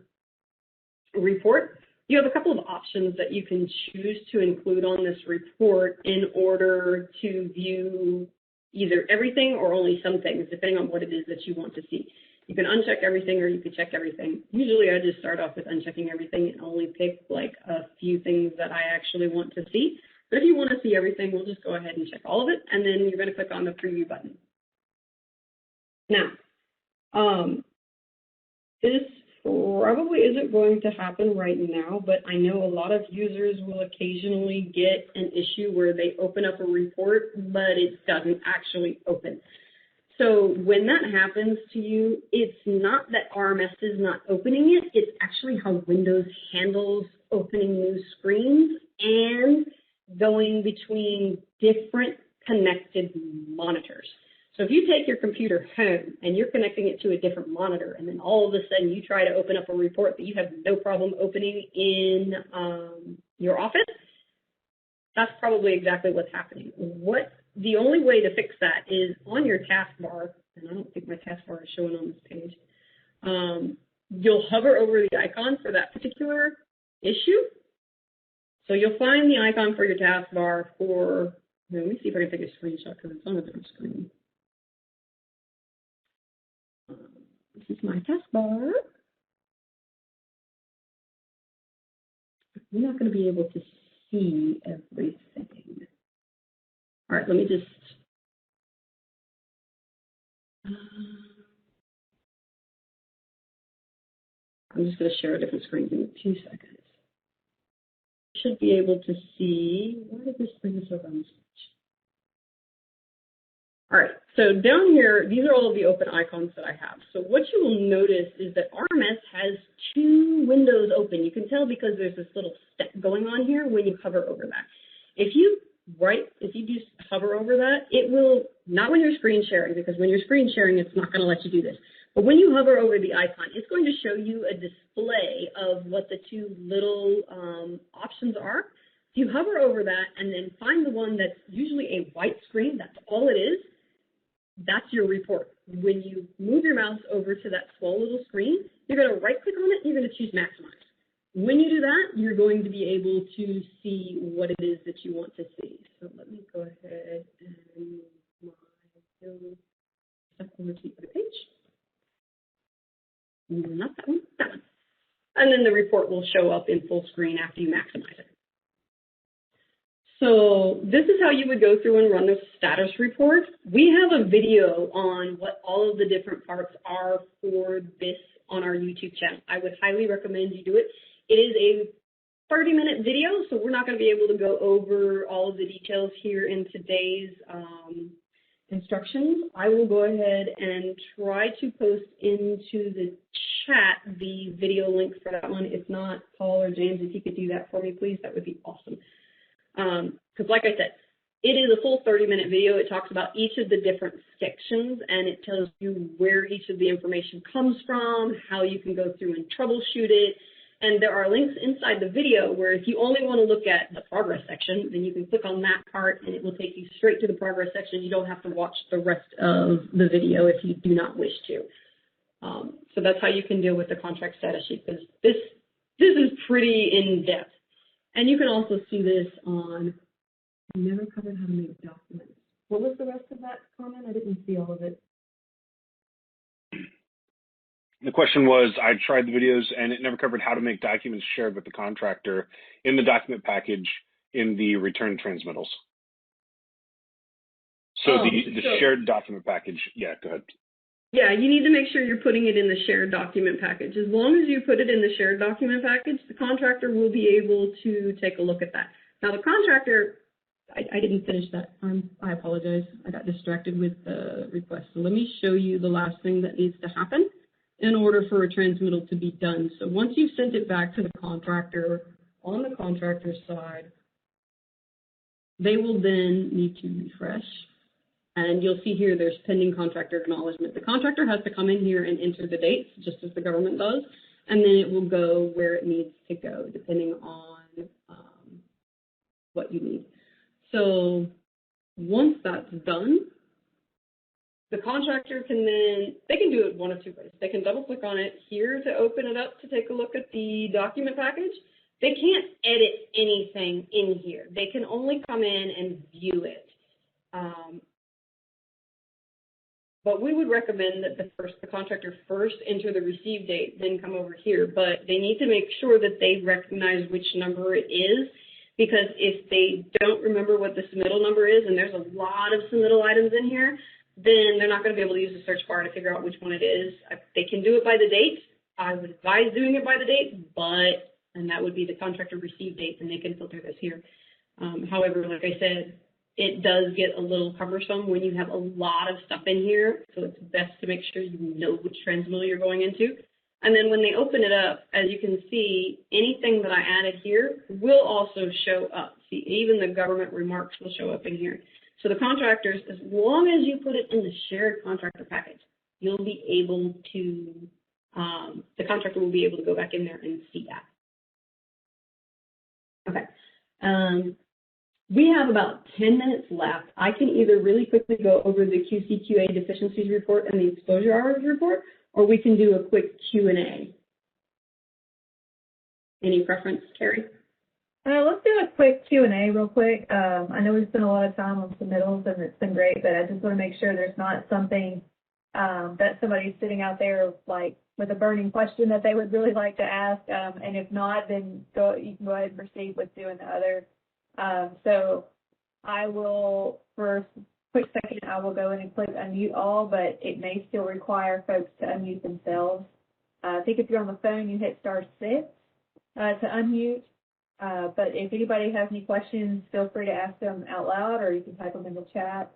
report, you have a couple of options that you can choose to include on this report in order to view either everything or only some things, depending on what it is that you want to see. You can uncheck everything or you can check everything. Usually I just start off with unchecking everything and only pick like a few things that I actually want to see. But if you want to see everything, we'll just go ahead and check all of it, and then you're going to click on the preview button. Now, this probably isn't going to happen right now, but I know a lot of users will occasionally get an issue where they open up a report, but it doesn't actually open. So when that happens to you, it's not that RMS is not opening it, it's actually how Windows handles opening new screens and going between different connected monitors. So if you take your computer home and you're connecting it to a different monitor, and then all of a sudden you try to open up a report that you have no problem opening in your office, that's probably exactly what's happening. The only way to fix that is on your taskbar, and I don't think my taskbar is showing on this page, you'll hover over the icon for that particular issue. So you'll find the icon for your taskbar for, let me see if I can take a screenshot because it's on a different screen. This is my taskbar. You're not going to be able to see everything. All right, let me just, I'm just going to share a different screen in 2 seconds. Should be able to see, why did this bring us over on this page? All right, so down here, these are all of the open icons that I have. So what you will notice is that RMS has 2 windows open. You can tell because there's this little step going on here when you hover over that. If you just hover over that, it will, not when you're screen sharing, because when you're screen sharing, it's not going to let you do this. But when you hover over the icon, it's going to show you a display of what the 2 little options are. If you hover over that and then find the one that's usually a white screen, that's all it is, that's your report. When you move your mouse over to that small little screen, you're going to right-click on it, and you're going to choose Maximize. When you do that, you're going to be able to see what it is that you want to see. So let me go ahead and move my stuff over to the other page. Not that one, that one. And then the report will show up in full screen after you maximize it. So this is how you would go through and run the status report. We have a video on what all of the different parts are for this on our YouTube channel. I would highly recommend you do it. It is a 30-minute video, so we're not going to be able to go over all of the details here in today's instructions. I will go ahead and try to post into the chat the video link for that one. If not, Paul or James, if you could do that for me, please, that would be awesome. Because like I said, it is a full 30-minute video. It talks about each of the different sections, and it tells you where each of the information comes from, how you can go through and troubleshoot it. And there are links inside the video where if you only want to look at the progress section, then you can click on that part and it will take you straight to the progress section. You don't have to watch the rest of the video if you do not wish to. So that's how you can deal with the contract status sheet, because this is pretty in-depth. And you can also see this on, I never covered how to make documents. What was the rest of that comment? I didn't see all of it. The question was, I tried the videos and it never covered how to make documents shared with the contractor in the document package in the return transmittals. So the shared document package, yeah, go ahead. Yeah, you need to make sure you're putting it in the shared document package. As long as you put it in the shared document package, the contractor will be able to take a look at that. Now, the contractor, I didn't finish that. I apologize. I got distracted with the request. So let me show you the last thing that needs to happen in order for a transmittal to be done. So once you've sent it back to the contractor, on the contractor side, they will then need to refresh. And you'll see here there's pending contractor acknowledgement. The contractor has to come in here and enter the dates, just as the government does, and then it will go where it needs to go, depending on what you need. So once that's done, the contractor can then, they can do it one of two ways. They can double click on it here to open it up to take a look at the document package. They can't edit anything in here. They can only come in and view it. But we would recommend that the contractor first enter the receive date, then come over here. But they need to make sure that they recognize which number it is, because if they don't remember what the submittal number is, and there's a lot of submittal items in here, then they're not going to be able to use the search bar to figure out which one it is. They can do it by the date. I would advise doing it by the date, and that would be the contractor receive date, and they can filter this here. However, like I said, it does get a little cumbersome when you have a lot of stuff in here, so it's best to make sure you know which transmittal you're going into. And then when they open it up, as you can see, anything that I added here will also show up. See, even the government remarks will show up in here. So the contractors, as long as you put it in the shared contractor package, you'll be able to, the contractor will be able to go back in there and see that. Okay. We have about 10 minutes left. I can either really quickly go over the QC/QA deficiencies report and the exposure hours report, or we can do a quick Q&A. Any preference, Carrie? Let's do a quick Q&A real quick. I know we've spent a lot of time on submittals, and it's been great, but I just want to make sure there's not something that somebody's sitting out there like with a burning question that they would really like to ask. And if not, then you can go ahead and proceed with doing the other. So I will, for a quick second, I will go in and click unmute all, but it may still require folks to unmute themselves. I think if you're on the phone, you hit *6 to unmute. But if anybody has any questions, feel free to ask them out loud, or you can type them in the chat.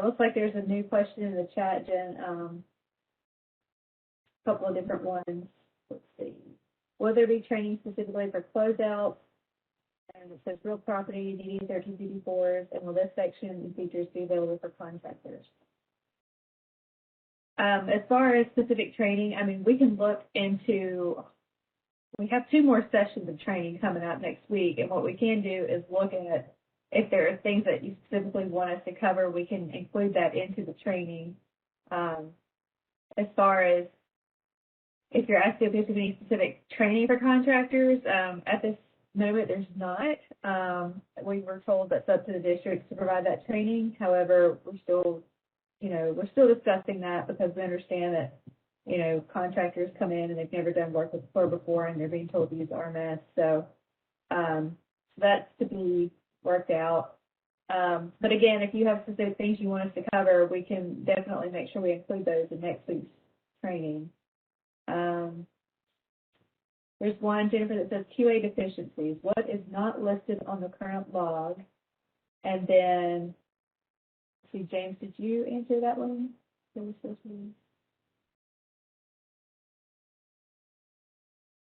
Looks like there's a new question in the chat, Jen. A couple of different ones. Let's see. Will there be training specifically for closeouts? And it says real property, DD13, DD4s, and will this section and features be available for contractors? As far as specific training, I mean, we can look into, we have 2 more sessions of training coming up next week, and what we can do is look at if there are things that you specifically want us to cover, we can include that into the training. As far as if you're asking if there's any specific training for contractors, at this moment there's not. We were told that's up to the districts to provide that training. However, we're still discussing that because we understand that, contractors come in and they've never done work with FLIR before and they're being told to use RMS. So that's to be worked out. But again, if you have specific things you want us to cover, we can definitely make sure we include those in next week's training. There's one, Jennifer, that says QA deficiencies. What is not listed on the current log? And then, see, James, did you answer that one?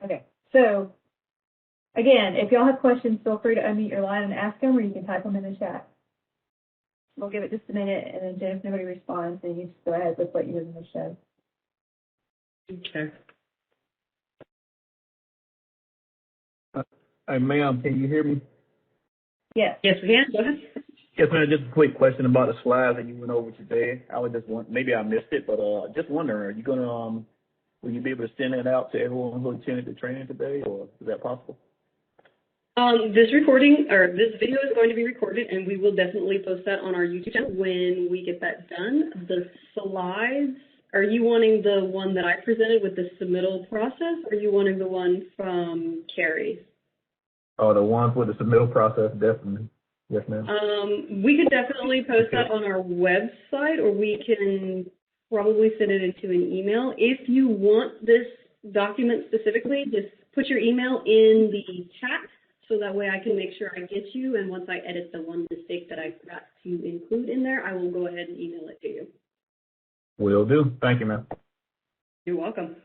Okay, so again, if y'all have questions, feel free to unmute your line and ask them, or you can type them in the chat. We'll give it just a minute, and then Jen, if nobody responds, then you just go ahead with what you were going to show. Okay. Hey, ma'am, can you hear me? Yes. Yes, we can. Go ahead. Yes, ma'am. Just a quick question about the slides that you went over today. I was just maybe I missed it, but just wondering, are you gonna will you be able to send it out to everyone who attended the training today, or is that possible? This recording or this video is going to be recorded, and we will definitely post that on our YouTube channel when we get that done. The slides. Are you wanting the one that I presented with the submittal process, or are you wanting the one from Carrie? Oh, the ones with the submittal process, definitely. Yes, ma'am. We could definitely post that on our website, or we can probably send it into an email. If you want this document specifically, just put your email in the chat so that way I can make sure I get you. And once I edit the one mistake that I forgot to include in there, I will go ahead and email it to you. Will do. Thank you, ma'am. You're welcome.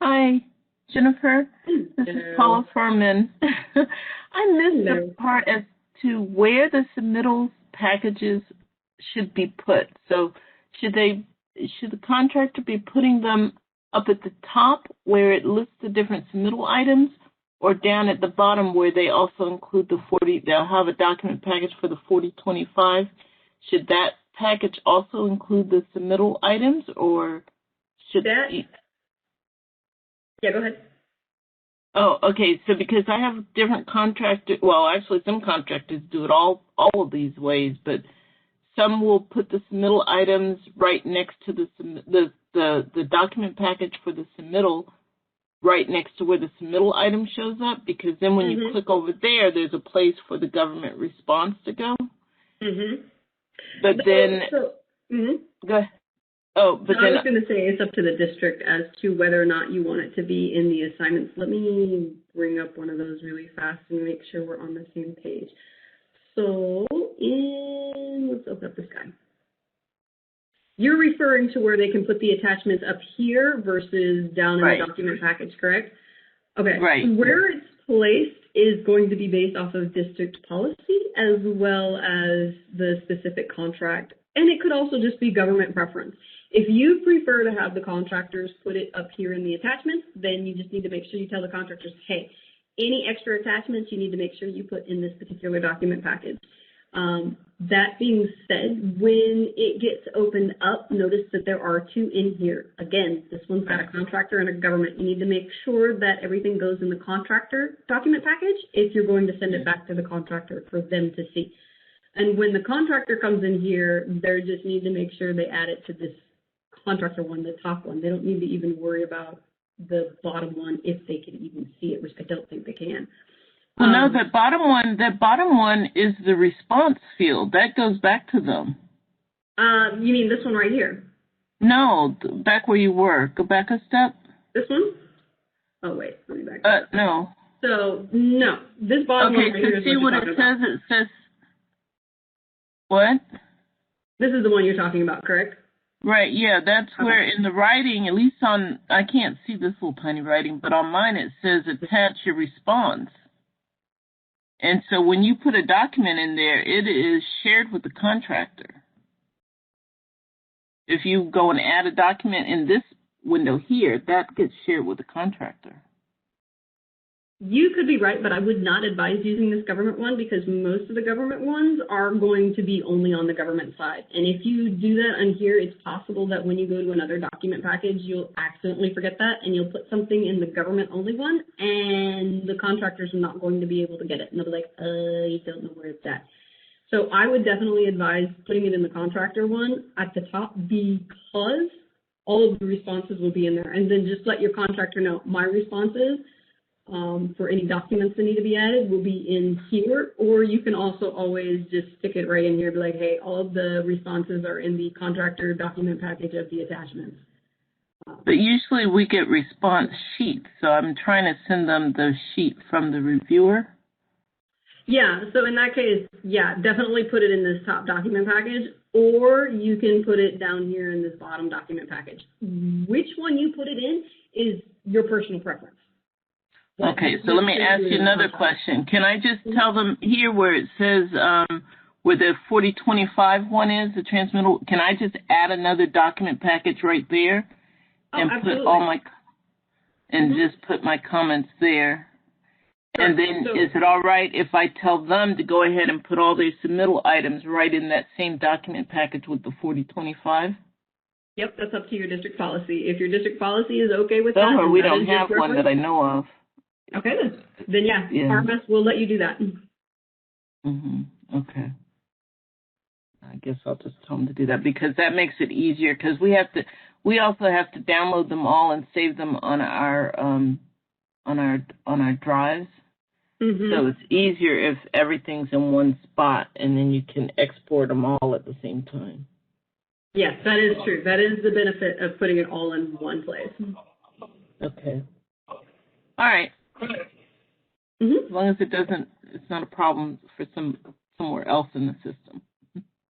Hi, Jennifer. This is Paula Furman. I missed the part as to where the submittal packages should be put. So should the contractor be putting them up at the top where it lists the different submittal items, or down at the bottom where they also include the 40, they'll have a document package for the 4025. Should that package also include the submittal items, or should that? Yeah, go ahead. Oh, okay. So because I have different contractors, well, actually some contractors do it all of these ways, but some will put the submittal items right next to the document package for the submittal, right next to where the submittal item shows up, because then when you click over there, there's a place for the government response to go. But then, go ahead. Oh, but I was going to say it's up to the district as to whether or not you want it to be in the assignments. Let me bring up one of those really fast and make sure we're on the same page. So let's open up this guy. You're referring to where they can put the attachments up here versus down in the document package, correct? Okay. Right. Where it's placed is going to be based off of district policy as well as the specific contract. And it could also just be government preference. If you prefer to have the contractors put it up here in the attachments, then you just need to make sure you tell the contractors, hey, any extra attachments you need to make sure you put in this particular document package. That being said, when it gets opened up, notice that there are two in here. Again, this one's got a contractor and a government. You need to make sure that everything goes in the contractor document package if you're going to send it back to the contractor for them to see. And when the contractor comes in here, they just need to make sure they add it to this contractor one, the top one. They don't need to even worry about the bottom one if they can even see it, which I don't think they can. Well, no, that bottom one is the response field. That goes back to them. You mean this one right here? No, back where you were. Go back a step. This one? Oh, wait. Let me back. No. So, no. This bottom one right here is see what it says? It says, what? This is the one you're talking about, correct? Right, yeah, that's where in the writing, at least on, I can't see this little tiny writing, but on mine it says attach your response. And so when you put a document in there, it is shared with the contractor. If you go and add a document in this window here, that gets shared with the contractor. You could be right, but I would not advise using this government one because most of the government ones are going to be only on the government side. And if you do that on here, it's possible that when you go to another document package, you'll accidentally forget that and you'll put something in the government only one and the contractors are not going to be able to get it. And they'll be like, you don't know where it's at. So I would definitely advise putting it in the contractor one at the top because all of the responses will be in there. And then just let your contractor know my responses for any documents that need to be added will be in here, or you can also always just stick it right in here, be like, hey, all of the responses are in the contractor document package of the attachments. But usually we get response sheets, so I'm trying to send them the sheet from the reviewer. Yeah, so in that case, yeah, definitely put it in this top document package, or you can put it down here in this bottom document package. Which one you put it in is your personal preference. Okay, so let me ask you another question. Can I just tell them here where it says where the 4025 one is, the transmittal, can I just add another document package right there and put all my, and just put my comments there? And then is it all right if I tell them to go ahead and put all their submittal items right in that same document package with the 4025? Yep, that's up to your district policy. If your district policy is okay with that. Or we don't have one that I know of. Okay, then yeah, RMS will let you do that. Okay. I guess I'll just tell them to do that because that makes it easier because we also have to download them all and save them on on our drives. Mm-hmm. So it's easier if everything's in one spot, and then you can export them all at the same time. Yes, that is true. That is the benefit of putting it all in one place. Okay. All right. Mm-hmm. As long as it's not a problem for somewhere else in the system.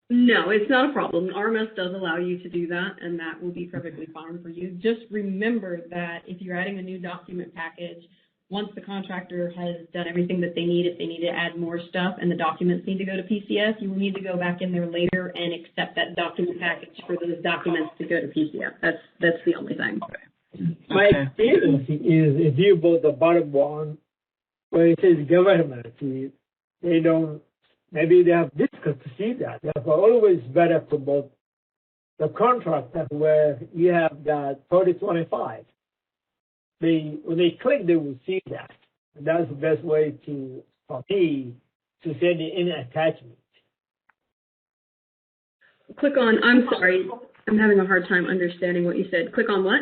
No, it's not a problem. RMS does allow you to do that, and that will be perfectly fine for you. Just remember that if you're adding a new document package, once the contractor has done everything that they need, if they need to add more stuff and the documents need to go to PCS, you will need to go back in there later and accept that document package for those documents to go to PCS. That's the only thing. My experience is if you put the bottom one where it says government, they don't, maybe they have difficult to see that. Therefore, always better to both the contractor where you have that 3025. When they click, they will see that. And that's the best way for me to send any attachment. Click on, I'm sorry, I'm having a hard time understanding what you said. Click on what?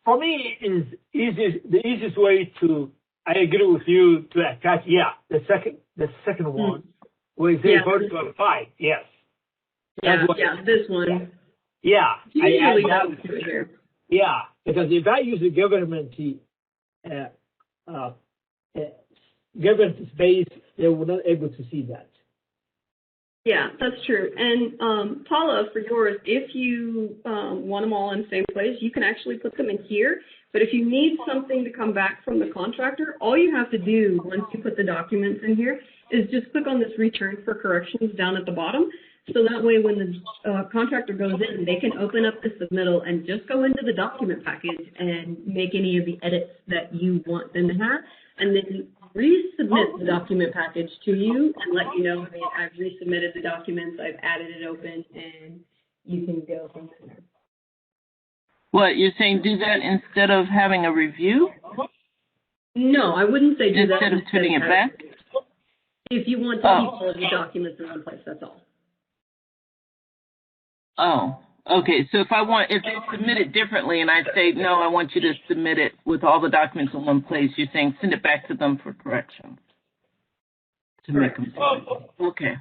For me, is the easiest way to. I agree with you to attach. Yeah, the second one, where it says 3025. Yes. Yeah, this one. Yeah, Usually goes through here. Yeah, because if I use the government government space, they were not able to see that. Yeah, that's true. And Paula, for yours, if you want them all in the same place, you can actually put them in here. But if you need something to come back from the contractor, all you have to do once you put the documents in here is just click on this return for corrections down at the bottom. So that way when the contractor goes in, they can open up the submittal and just go into the document package and make any of the edits that you want them to have, and then resubmit the document package to you and let you know, hey, I've resubmitted the documents, I've added it open, and you can go from there. What, you're saying do that instead of having a review? No, I wouldn't say do that. Instead of putting it back? If you want to keep all of the documents in one place, that's all. Oh, okay. So if they submit it differently and I say, no, I want you to submit it with all the documents in one place, you're saying send it back to them for correction. To Correct. make them. Okay.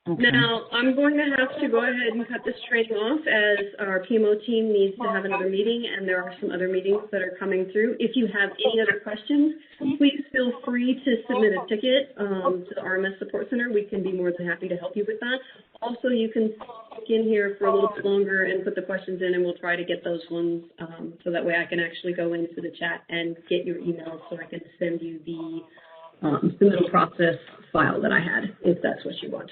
Okay. Now, I'm going to have to go ahead and cut this training off as our PMO team needs to have another meeting, and there are some other meetings that are coming through. If you have any other questions, please feel free to submit a ticket to the RMS Support Center. We can be more than happy to help you with that. Also, you can stick in here for a little bit longer and put the questions in, and we'll try to get those ones so that way I can actually go into the chat and get your email so I can send you the submittal process file that I had, if that's what you want.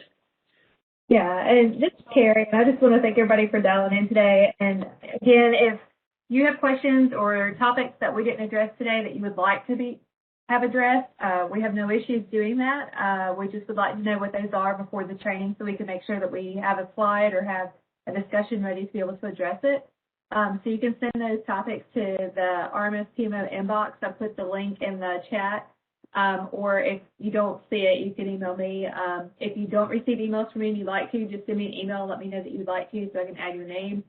Yeah, and this is Carrie, and I just want to thank everybody for dialing in today. And again, if you have questions or topics that we didn't address today that you would like to have addressed, we have no issues doing that. We just would like to know what those are before the training so we can make sure that we have a slide or have a discussion ready to be able to address it. So you can send those topics to the RMS PMO inbox. I put the link in the chat. Or if you don't see it, you can email me. If you don't receive emails from me and you'd like to, just send me an email and let me know that you'd like to so I can add your name.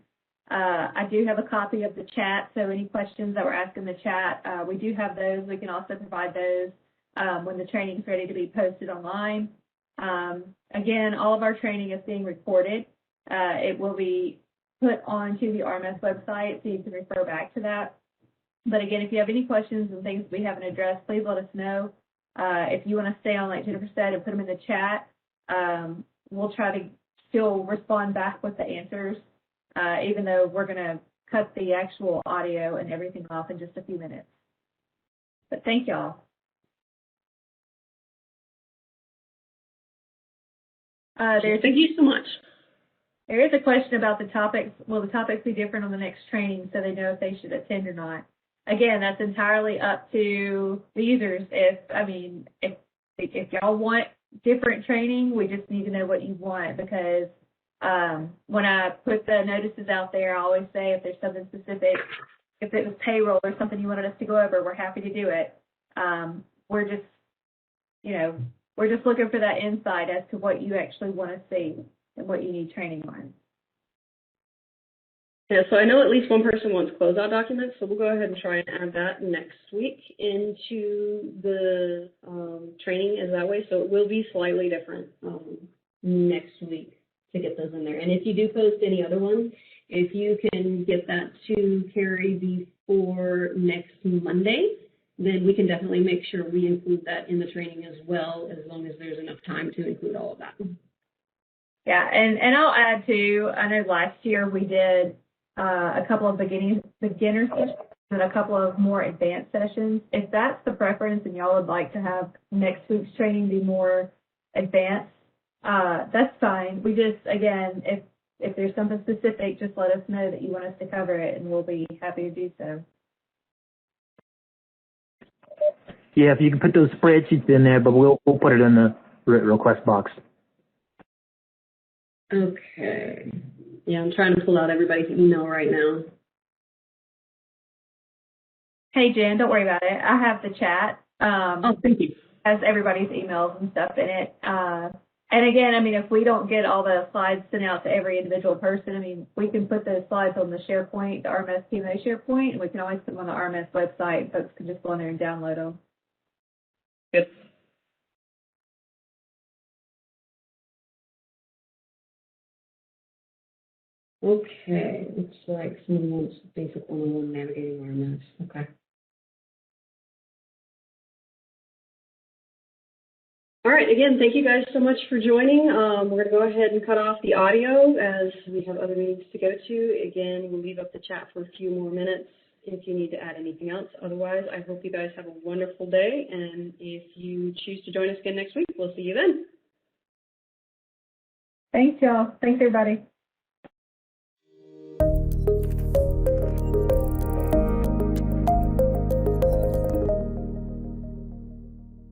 I do have a copy of the chat, so any questions that were asked in the chat, we do have those. We can also provide those when the training is ready to be posted online. Again, all of our training is being recorded. It will be put onto the RMS website, so you can refer back to that. But again, if you have any questions and things we haven't addressed, please let us know. If you want to stay on, like Jennifer said, and put them in the chat, we'll try to still respond back with the answers, even though we're going to cut the actual audio and everything off in just a few minutes. But thank y'all. Thank you so much. There is a question about the topics. Will the topics be different on the next training so they know if they should attend or not? Again, that's entirely up to the users. If y'all want different training, we just need to know what you want, because when I put the notices out there, I always say if there's something specific, if it was payroll or something you wanted us to go over, we're happy to do it. We're just looking for that insight as to what you actually want to see and what you need training on. Yeah, so I know at least one person wants closeout documents, so we'll go ahead and try and add that next week into the training as that way. So it will be slightly different next week to get those in there. And if you do post any other ones, if you can get that to Carrie before next Monday, then we can definitely make sure we include that in the training as well, as long as there's enough time to include all of that. Yeah, and I'll add too, I know last year we did a couple of beginner sessions and a couple of more advanced sessions. If that's the preference and y'all would like to have next week's training be more advanced, that's fine. We just, again, if there's something specific, just let us know that you want us to cover it, and we'll be happy to do so. Yeah, if you can put those spreadsheets in there, but we'll put it in the request box. Okay. Yeah, I'm trying to pull out everybody's email right now. Hey, Jen, don't worry about it. I have the chat. Oh, thank you. Has everybody's emails and stuff in it. And again, I mean, if we don't get all the slides sent out to every individual person, I mean, we can put those slides on the SharePoint, the RMS PMA SharePoint, and we can always put them on the RMS website. Folks can just go in there and download them. Good. Okay, looks like someone wants basic 101 navigating RMS. Okay. All right, again, thank you guys so much for joining. We're going to go ahead and cut off the audio as we have other meetings to go to. Again, we'll leave up the chat for a few more minutes if you need to add anything else. Otherwise, I hope you guys have a wonderful day, and if you choose to join us again next week, we'll see you then. Thanks, y'all. Thanks, everybody.